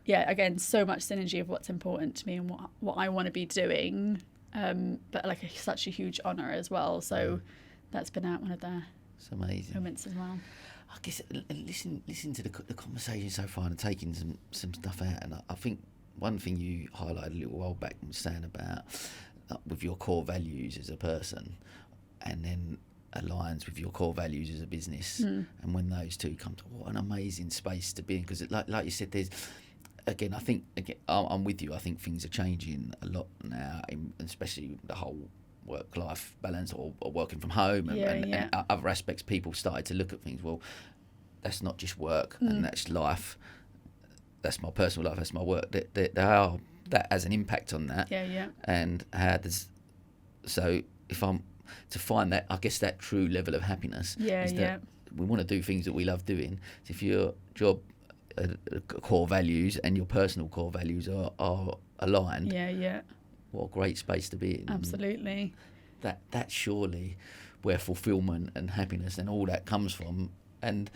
again, so much synergy of what's important to me and what I want to be doing, but like such a huge honour as well. So that's been one of the moments as well. I guess listen to the conversation so far and taking some stuff out, and I think one thing you highlighted a little while back was saying about with your core values as a person, and then aligns with your core values as a business, and when those two come to, what an amazing space to be in, because like you said, there's again, I think I'm with you. I think things are changing a lot now, especially the whole work-life balance or working from home and other aspects. People started to look at things, well, that's not just work and that's life, that's my personal life, that's my work. That has an impact on that. And how does, so if I'm to find that, I guess that true level of happiness is that we want to do things that we love doing. So if your job core values and your personal core values are aligned, what a great space to be in. Absolutely. That's surely where fulfillment and happiness and all that comes from. And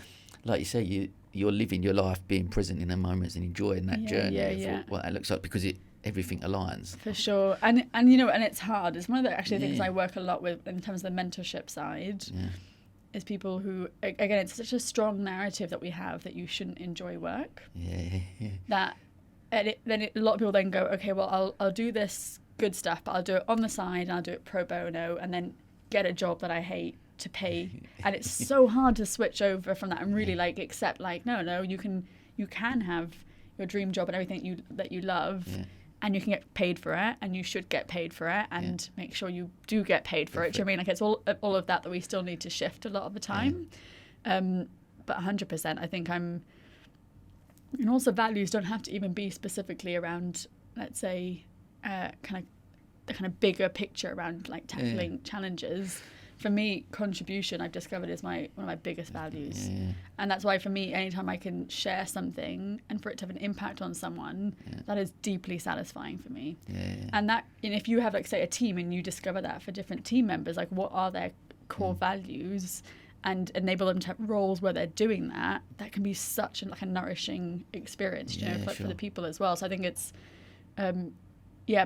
like you say, you're living your life being present in the moments and enjoying that journey of what that looks like, because everything aligns. For sure. And and it's hard. It's one of the things I work a lot with in terms of the mentorship side. Is people who, again, it's such a strong narrative that we have that you shouldn't enjoy work. That a lot of people then go, okay, well, I'll do this good stuff, but I'll do it on the side and I'll do it pro bono, and then get a job that I hate to pay. And it's so hard to switch over from that and really accept, no, you can have your dream job and everything that you love, and you can get paid for it, and you should get paid for it, and make sure you do get paid for it. Do you know what I mean? It's all of that we still need to shift a lot of the time. But 100%, I think and also values don't have to even be specifically around, let's say, kind of bigger picture around tackling challenges. For me, contribution, I've discovered, is one of my biggest values. And that's why for me, anytime I can share something and for it to have an impact on someone, that is deeply satisfying for me. And that, if you have say a team and you discover that for different team members, what are their core values, and enable them to have roles where they're doing that can be such a nourishing experience, for the people as well. So I think it's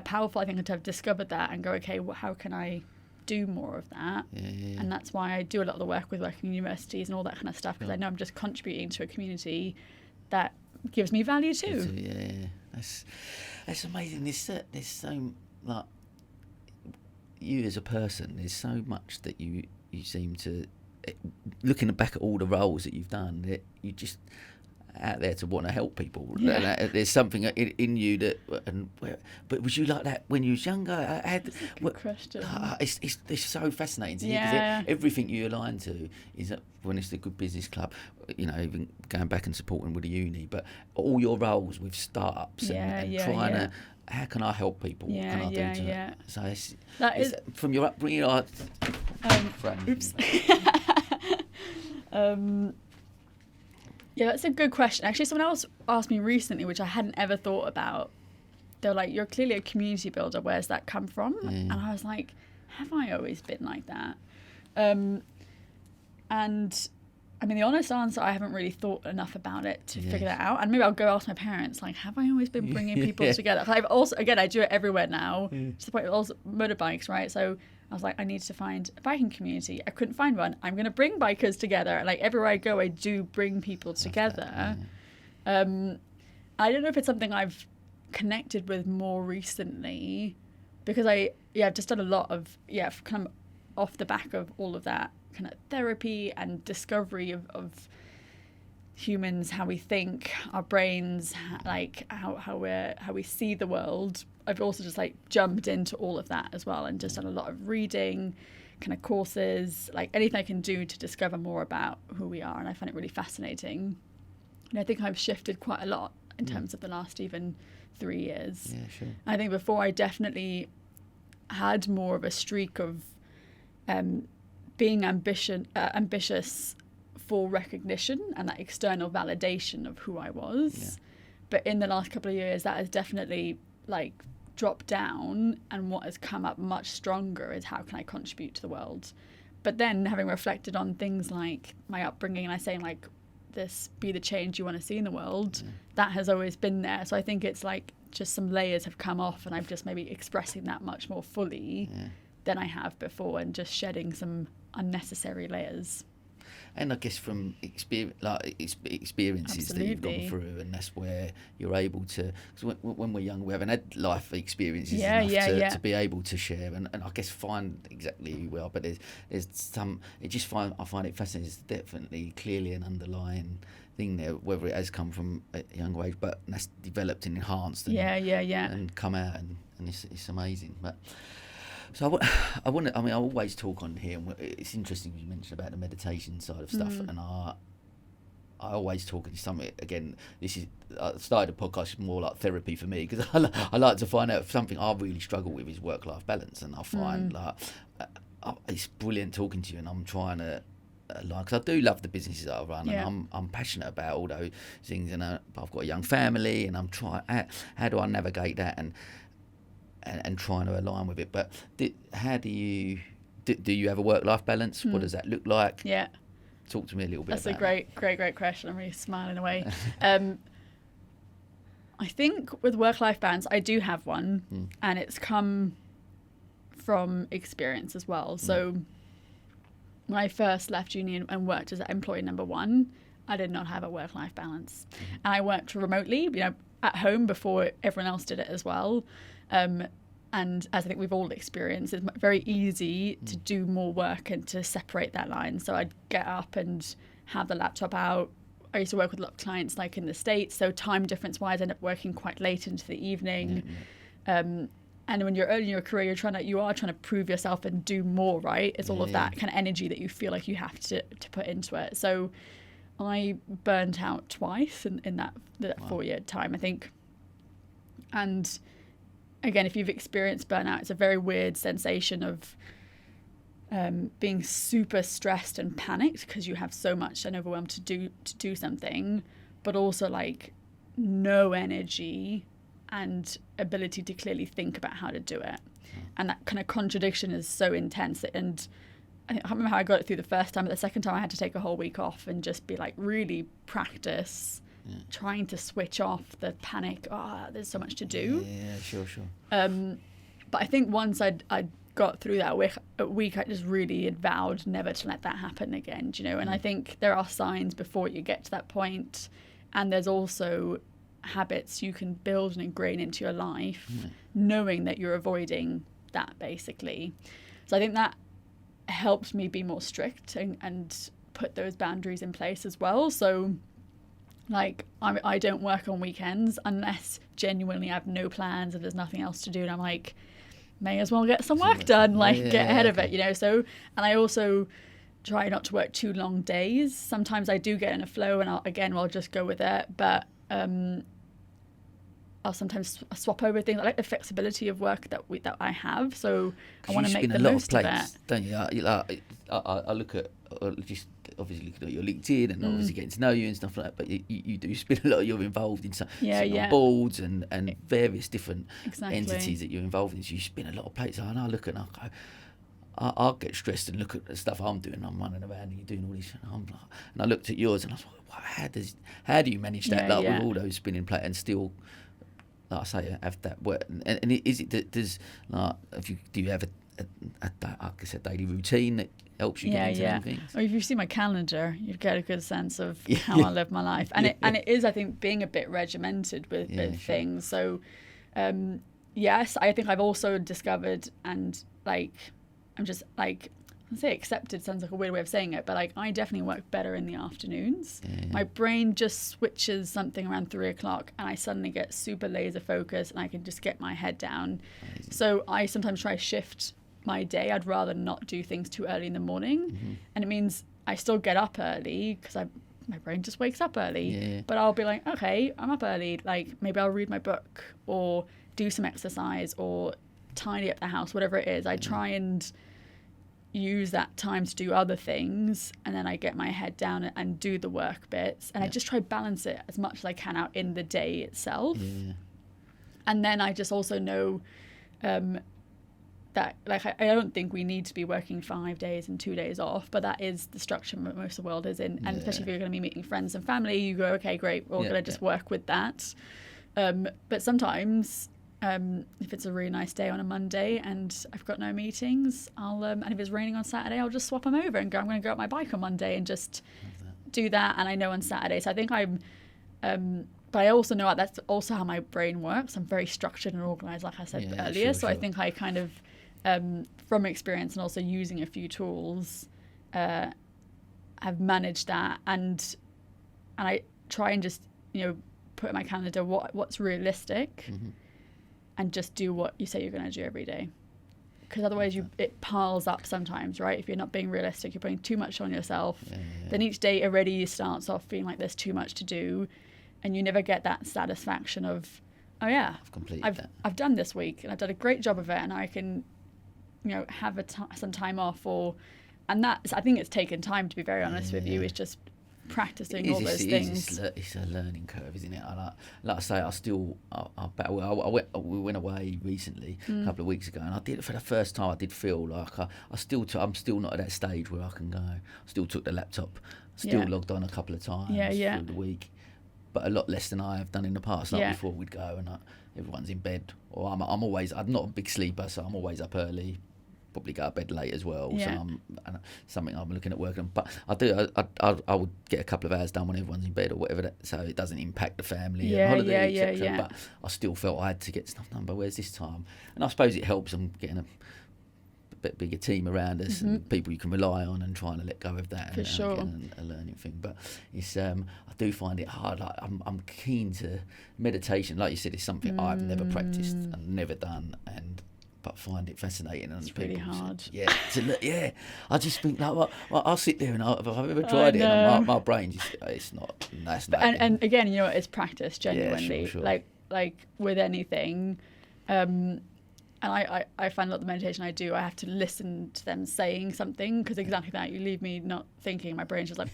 powerful, I think, to have discovered that and go, okay, well, how can I do more of that? And that's why I do a lot of the work with working in universities and all that kind of stuff, because I know I'm just contributing to a community that gives me value too. That's amazing. There's so, you as a person, there's so much that you seem to, looking back at all the roles that you've done, that you just out there to want to help people. There's something in you that, but was you like that when you was younger? Good question. It's so fascinating to you, because everything you align to is when it's the Good Business Club, even going back and supporting with the uni, but all your roles with startups and trying to, how can I help people? What can I do to So it's from your upbringing. Oops. Yeah, that's a good question. Actually, someone else asked me recently, which I hadn't ever thought about. They're like, you're clearly a community builder. Where's that come from? And I was like, have I always been like that? And I mean, the honest answer, I haven't really thought enough about it to figure that out. And maybe I'll go ask my parents, like, have I always been bringing people together? I've also, again, I do it everywhere now, to the point of also motorbikes, right? So I was like, I need to find a biking community. I couldn't find one. I'm going to bring bikers together. Like, everywhere I go, I do bring people together. I don't know if it's something I've connected with more recently, because I've just done a lot of, kind of off the back of all of that kind of therapy and discovery of humans, how we think, our brains, like how we see the world. I've also just like jumped into all of that as well, and just done a lot of reading, kind of courses, like anything I can do to discover more about who we are. And I find it really fascinating. And I think I've shifted quite a lot in terms of the last even 3 years. Yeah, sure. I think before I definitely had more of a streak of being ambitious for recognition and that external validation of who I was. Yeah. But in the last couple of years, that has definitely like dropped down, and what has come up much stronger is how can I contribute to the world. But then having reflected on things like my upbringing, and I saying like, this, be the change you want to see in the world, that has always been there. So I think it's like just some layers have come off, and I'm just maybe expressing that much more fully than I have before, and just shedding some unnecessary layers. And I guess from experiences Absolutely. that you've gone through, and that's where you're able to, because when we're young, we haven't had life experiences enough to be able to share, and I guess find exactly who we are. But there's some, I find it fascinating. There's definitely clearly an underlying thing there, whether it has come from a younger age, but that's developed and enhanced and and come out, and it's amazing. But so I always talk on here, and it's interesting you mentioned about the meditation side of stuff, and I always talk, and something, again, I started a podcast more like therapy for me, because I like to find out if something I really struggle with is work-life balance, and I find it's brilliant talking to you, and I'm trying to because I do love the businesses that I run, and I'm passionate about all those things, and I've got a young family, and I'm trying, how do I navigate that, and trying to align with it. But how do you have a work-life balance? What does that look like? Yeah. Talk to me a little bit about that. That's a great question. I'm really smiling away. I think with work-life balance, I do have one, and it's come from experience as well. So when I first left uni and worked as employee number one, I did not have a work-life balance. And I worked remotely, at home before everyone else did it as well. And as I think we've all experienced, it's very easy to do more work and to separate that line. So I'd get up and have the laptop out. I used to work with a lot of clients like in the States, so time difference wise, I end up working quite late into the evening. And when you're early in your career, you are trying to prove yourself and do more, right? It's all of that kind of energy that you feel like you have to put into it. So I burnt out twice in that 4-year time, I think. And again, if you've experienced burnout, it's a very weird sensation of being super stressed and panicked because you have so much and overwhelmed to do something, but also like no energy and ability to clearly think about how to do it. And that kind of contradiction is so intense. And I can't remember how I got it through the first time, but the second time I had to take a whole week off and just be like really practice trying to switch off the panic. There's so much to do. Yeah, sure. But I think once I'd got through that week, I just really had vowed never to let that happen again, and I think there are signs before you get to that point, and there's also habits you can build and ingrain into your life knowing that you're avoiding that, basically. So I think that helped me be more strict and put those boundaries in place as well. So like I don't work on weekends unless genuinely I have no plans and there's nothing else to do, and I'm like, may as well get some work done, get ahead of it, So, and I also try not to work too long days. Sometimes I do get in a flow, and I'll just go with it. But I'll sometimes swap over things. I like the flexibility of work that I have, so I want to make the most of it. Don't you? I look at just obviously looking at your LinkedIn and obviously getting to know you and stuff like that. But you do spend a lot. You're involved in sitting on boards and various different entities that you're involved in. So you spin a lot of plates. And I look and I go, I'll get stressed and look at the stuff I'm doing. I'm running around and you're doing all this. And I looked at yours and I was like, wow, how do you manage that with all those spinning plates and still, like I say, have that work? And is it, do you have a daily routine that helps you get into them things? Well, if you see my calendar, you'd get a good sense of how I live my life. And it is, I think, being a bit regimented with things. So, yes, I think I've also discovered and I'm just I say accepted sounds like a weird way of saying it, but I definitely work better in the afternoons. My brain just switches something around 3 o'clock and I suddenly get super laser focused and I can just get my head down. Amazing. So I sometimes try to shift my day. I'd rather not do things too early in the morning. And it means I still get up early because my brain just wakes up early. But I'll be like, okay, I'm up early. Maybe I'll read my book or do some exercise or tidy up the house, whatever it is. I try and use that time to do other things, and then I get my head down and do the work bits, and I just try to balance it as much as I can out in the day itself. And then I just also know that I don't think we need to be working 5 days and 2 days off, but that is the structure most of the world is in. And especially if you're going to be meeting friends and family, you go, okay, great, we're going to just work with that. But sometimes if it's a really nice day on a Monday and I've got no meetings, and if it's raining on Saturday, I'll just swap them over and go, I'm going to go out my bike on Monday and just do that. And I know on Saturday. So I think but I also know that's also how my brain works. I'm very structured and organized, like I said earlier. So I think I kind of, from experience and also using a few tools, have managed that. And I try and just, put in my calendar what's realistic. And just do what you say you're going to do every day. Because otherwise it piles up sometimes, right? If you're not being realistic, you're putting too much on yourself. Then each day already starts off feeling like there's too much to do. And you never get that satisfaction of, oh yeah, I've done this week and I've done a great job of it and I can, have some time off and that's, I think it's taken time, to be very honest with you. It's just practicing all those things. It's a learning curve, isn't it? Like I say, we went away recently a couple of weeks ago, and I did it for the first time. I did feel like I'm still not at that stage where I can go. I still took the laptop, logged on a couple of times through the week, but a lot less than I have done in the past. Before we'd go and everyone's in bed, or I'm not a big sleeper, so I'm always up early. Probably go to bed late as well, so something I'm looking at working on. But I would get a couple of hours done when everyone's in bed or whatever, so it doesn't impact the family and holiday, etc. But I still felt I had to get stuff done. But where's this time? And I suppose it helps. I'm getting a bit bigger team around us and people you can rely on, and trying to let go of that. And a learning thing. But it's I do find it hard. Like I'm keen to meditation. Like you said, it's something I've never practiced and never done, but find it fascinating. And it's really hard. I just think I'll sit there and if I've ever tried it, and my brain just it's not. That's not. And again, it's practice genuinely. Sure. Like with anything, and I find a lot of the meditation I do, I have to listen to them saying something, because exactly that, you leave me not thinking, my brain's just like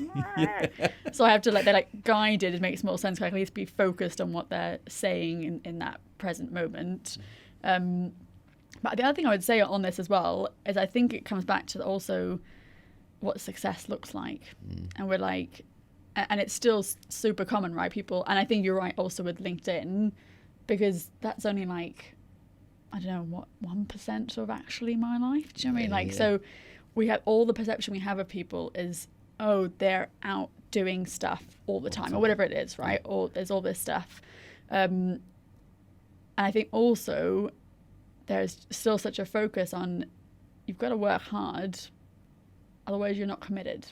so I have to they're guided. It makes more sense. I can at least be focused on what they're saying in that present moment. But the other thing I would say on this as well is I think it comes back to also what success looks like. And we're and it's still super common, right? People, and I think you're right also with LinkedIn, because that's only I don't know, what, 1% of actually my life. Do you know what I mean? So we have all the perception we have of people is, oh, they're out doing stuff all the time or whatever it is, right? Or there's all this stuff. And I think also there's still such a focus on you've got to work hard, otherwise you're not committed.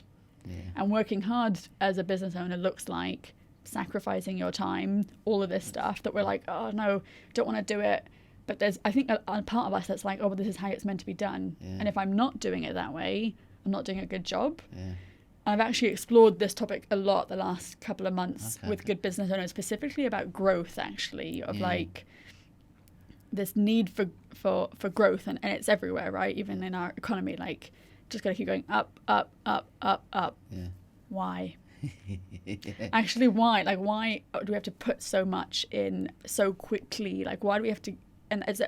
And working hard as a business owner looks like sacrificing your time, all of this stuff that we're like, oh no, don't want to do it. But there's, I think, a part of us that's like, oh, well, this is how it's meant to be done. And if I'm not doing it that way, I'm not doing a good job. I've actually explored this topic a lot the last couple of months with good business owners, specifically about growth, actually, of this need for growth, and it's everywhere, right? Even in our economy, just gotta keep going up, up, up, up, up. Why? Actually, why? Why do we have to put so much in so quickly? Why do we have to and as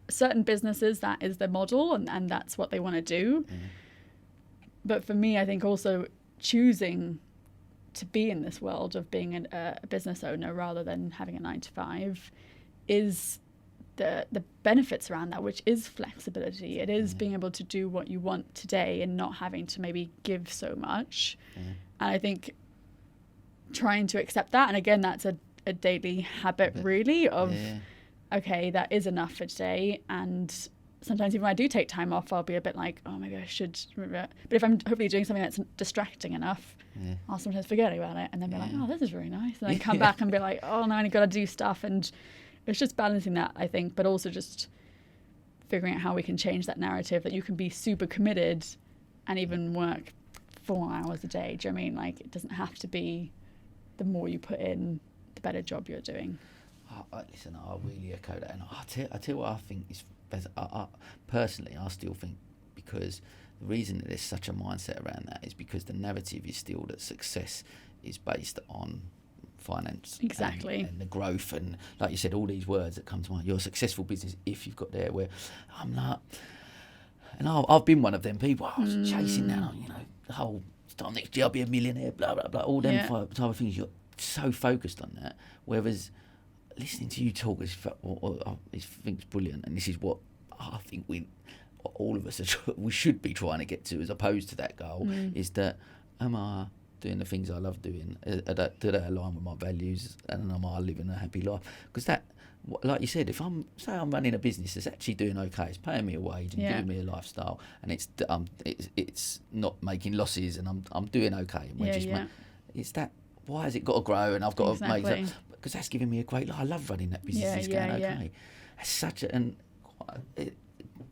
certain businesses, that is their model, and that's what they want to do. But for me, I think also choosing to be in this world of being a business owner rather than having a 9-to-5 is the benefits around that, which is flexibility. It is being able to do what you want today and not having to maybe give so much. And I think trying to accept that, and again, that's a daily habit really of, okay, that is enough for today. And sometimes even when I do take time off, I'll be a bit like, oh, maybe I should. But if I'm hopefully doing something that's distracting enough, I'll sometimes forget about it and then be like, oh, this is really nice. And then come back and be like, oh, now I got to do stuff. And it's just balancing that, I think, but also just figuring out how we can change that narrative that you can be super committed and even work 4 hours a day. Do you know what I mean? Like, it doesn't have to be the more you put in, the better job you're doing. Listen, I really echo that. And I tell you what I think is better. Personally, I still think, because the reason that there's such a mindset around that is because the narrative is still that success is based on finance. Exactly. And the growth, and like you said, all these words that come to mind. You're a successful business if you've got there, where I'm not. And I've been one of them people. I was chasing down, the whole start next year I'll be a millionaire, blah, blah, blah, all them type of things. You're so focused on that. Whereas listening to you talk is brilliant, and this is what I think all of us we should be trying to get to, as opposed to that goal, is that, am I doing the things I love doing? Do they align with my values? And am I living a happy life? Because that, like you said, if I'm running a business that's actually doing okay, it's paying me a wage and giving me a lifestyle, and it's not making losses, and I'm doing okay, and it's that. Why has it got to grow? And I've got to make that, because that's giving me a great life. I love running that business. It's going okay. It's such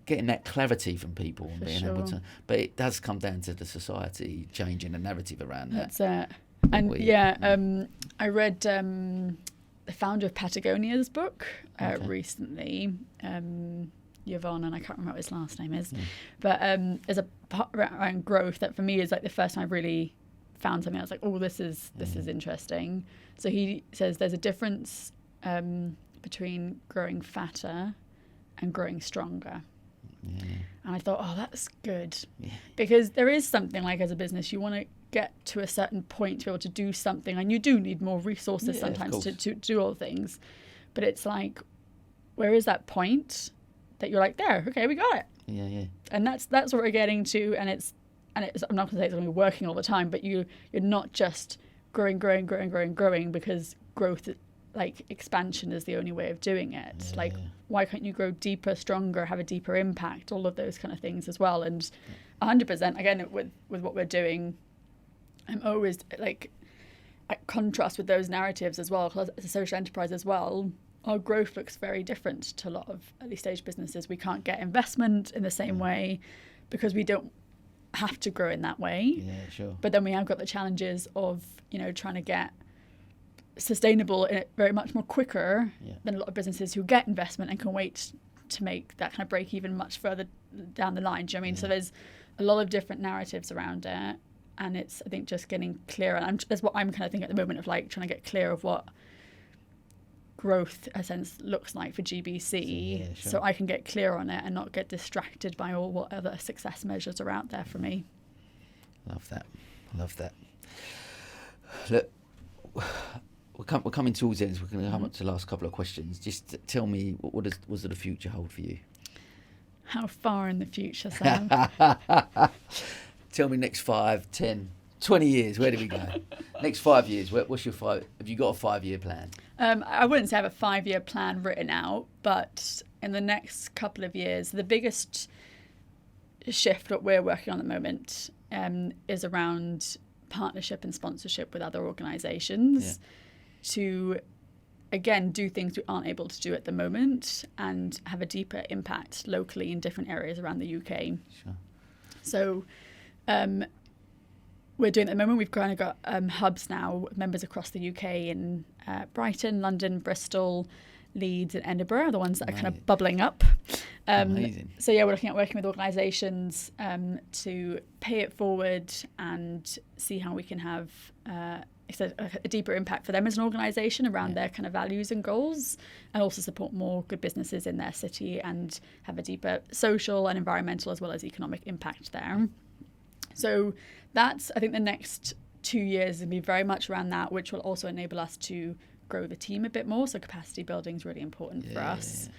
getting that clarity from people and being able to. But it does come down to the society changing the narrative around that. That's it. And I read the founder of Patagonia's book recently, Yvonne, and I can't remember what his last name is, but there's a part around growth that for me is like the first time I've really found something I was like, oh, this is interesting. So he says there's a difference between growing fatter and growing stronger. And I thought, oh, that's good, because there is something like, as a business, you want to get to a certain point to be able to do something, and you do need more resources sometimes to do all things, but it's like, where is that point that you're like, there, okay, we got it. And that's what we're getting to, and it's I'm not going to say it's going to be working all the time, but you're not just growing, because growth, like expansion, is the only way of doing it. Why can't you grow deeper, stronger, have a deeper impact, all of those kind of things as well? And 100%, again, with what we're doing, I'm always like, at contrast with those narratives as well, because as a social enterprise as well, our growth looks very different to a lot of early stage businesses. We can't get investment in the same way because we don't have to grow in that way. But then we have got the challenges of trying to get sustainable in it very much more quicker than a lot of businesses who get investment and can wait to make that kind of break even much further down the line. Do you know what I mean? So there's a lot of different narratives around it, and it's, I think, just getting clearer. And that's what I'm kind of thinking at the moment, of like trying to get clear of what growth, in a sense, looks like for GBC, so I can get clear on it and not get distracted by all what other success measures are out there for me. Love that. Look, we're coming towards the end. We're going to come up to the last couple of questions. Just tell me, what does the future hold for you? How far in the future, Sam? Tell me, next 5, 10, 20 years, where do we go? Next 5 years, what's your have you got a 5-year plan? I wouldn't say I have a 5-year plan written out, but in the next couple of years, the biggest shift that we're working on at the moment is around partnership and sponsorship with other organisations to, again, do things we aren't able to do at the moment and have a deeper impact locally in different areas around the UK. So we're doing at the moment, we've kind of got hubs now, members across the UK in Brighton, London, Bristol, Leeds and Edinburgh are the ones that are kind of bubbling up. Amazing. So we're looking at working with organisations to pay it forward and see how we can have a deeper impact for them as an organisation around their kind of values and goals, and also support more good businesses in their city and have a deeper social and environmental as well as economic impact there. So that's, I think, the next 2 years will be very much around that, which will also enable us to grow the team a bit more. So capacity building is really important for us.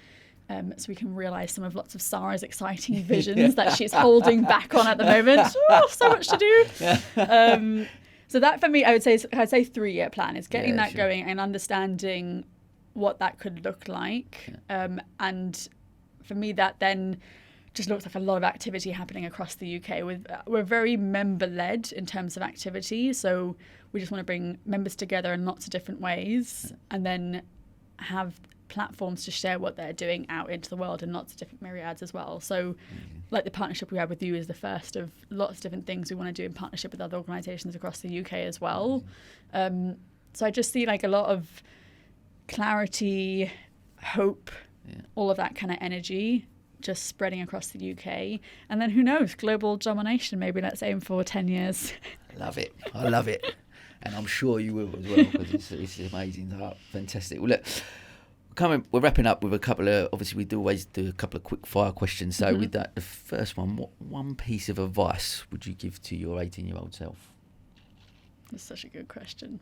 So we can realise some of lots of Sara's exciting visions that she's holding back on at the moment. Oh, so much to do. So that for me, I'd say 3-year plan is getting that going and understanding what that could look like. And for me, that then just looks like a lot of activity happening across the UK. We're very member-led in terms of activity. So we just want to bring members together in lots of different ways and then have platforms to share what they're doing out into the world in lots of different myriads as well. So like the partnership we have with you is the first of lots of different things we want to do in partnership with other organisations across the UK as well. So I just see like a lot of clarity, hope, all of that kind of energy just spreading across the UK. And then who knows, global domination, maybe let's aim for 10 years. I love it. And I'm sure you will as well, because it's amazing. Oh, fantastic. Well, look, we're wrapping up with a couple of, obviously we do always do a couple of quick fire questions. So with that, the first one, what one piece of advice would you give to your 18-year-old self? That's such a good question.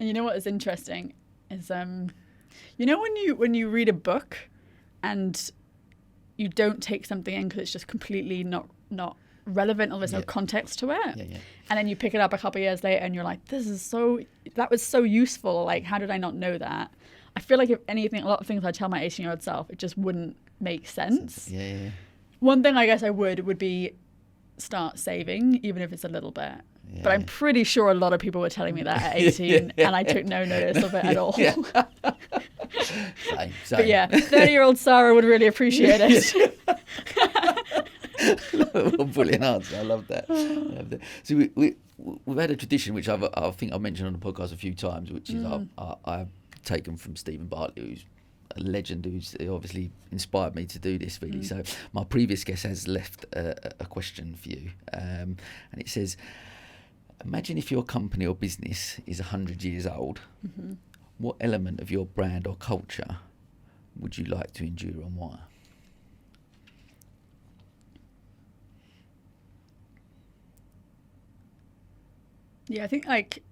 And you know what is interesting is, you know when you read a book and you don't take something in because it's just completely not relevant or there's no context to it, and then you pick it up a couple of years later and you're like, that was so useful, like how did I not know that? I feel like if anything, a lot of things I tell my 18-year-old self, it just wouldn't make sense. One thing I guess I would be start saving, even if it's a little bit. But I'm pretty sure a lot of people were telling me that at 18 and I took no notice of it at all. Same. But 30-year-old Sara would really appreciate it. Brilliant answer. I love that. So we've had a tradition which I think I've mentioned on the podcast a few times, which is I've taken from Stephen Bartlett, who's a legend, who's obviously inspired me to do this really. So my previous guest has left a question for you, and it says, imagine if your company or business is 100 years old, what element of your brand or culture would you like to endure and why? Yeah, I think like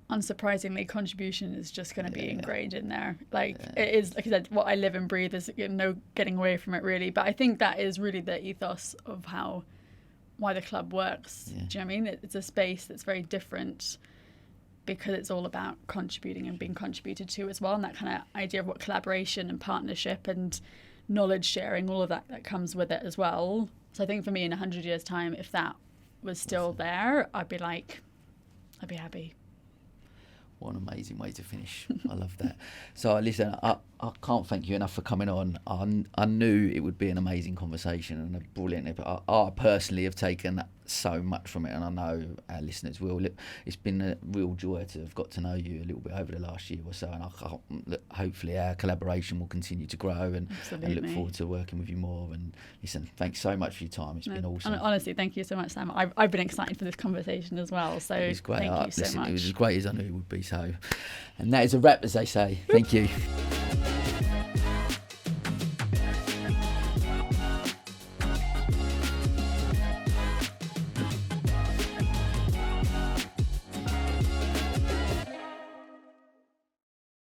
unsurprisingly contribution is just going to be ingrained in there. Like it is, like I said, what I live and breathe. There's no getting away from it really. But I think that is really the ethos of why the club works. Do you know what I mean? It's a space that's very different because it's all about contributing and being contributed to as well, and that kind of idea of what collaboration and partnership and knowledge sharing, all of that comes with it as well. So I think for me in 100 years time, if that was still there, I'd be happy. What an amazing way to finish. I love that. So listen, I can't thank you enough for coming on. I knew it would be an amazing conversation and a brilliant. I personally have taken so much from it, and I know our listeners will. It's been a real joy to have got to know you a little bit over the last year or so, and hopefully our collaboration will continue to grow, and look forward to working with you more. And listen, thanks so much for your time. It's been awesome. Honestly, thank you so much, Sam. I've been excited for this conversation as well. So it was great. Thank you so much. It was as great as I knew it would be. So, and that is a wrap, as they say. Thank you.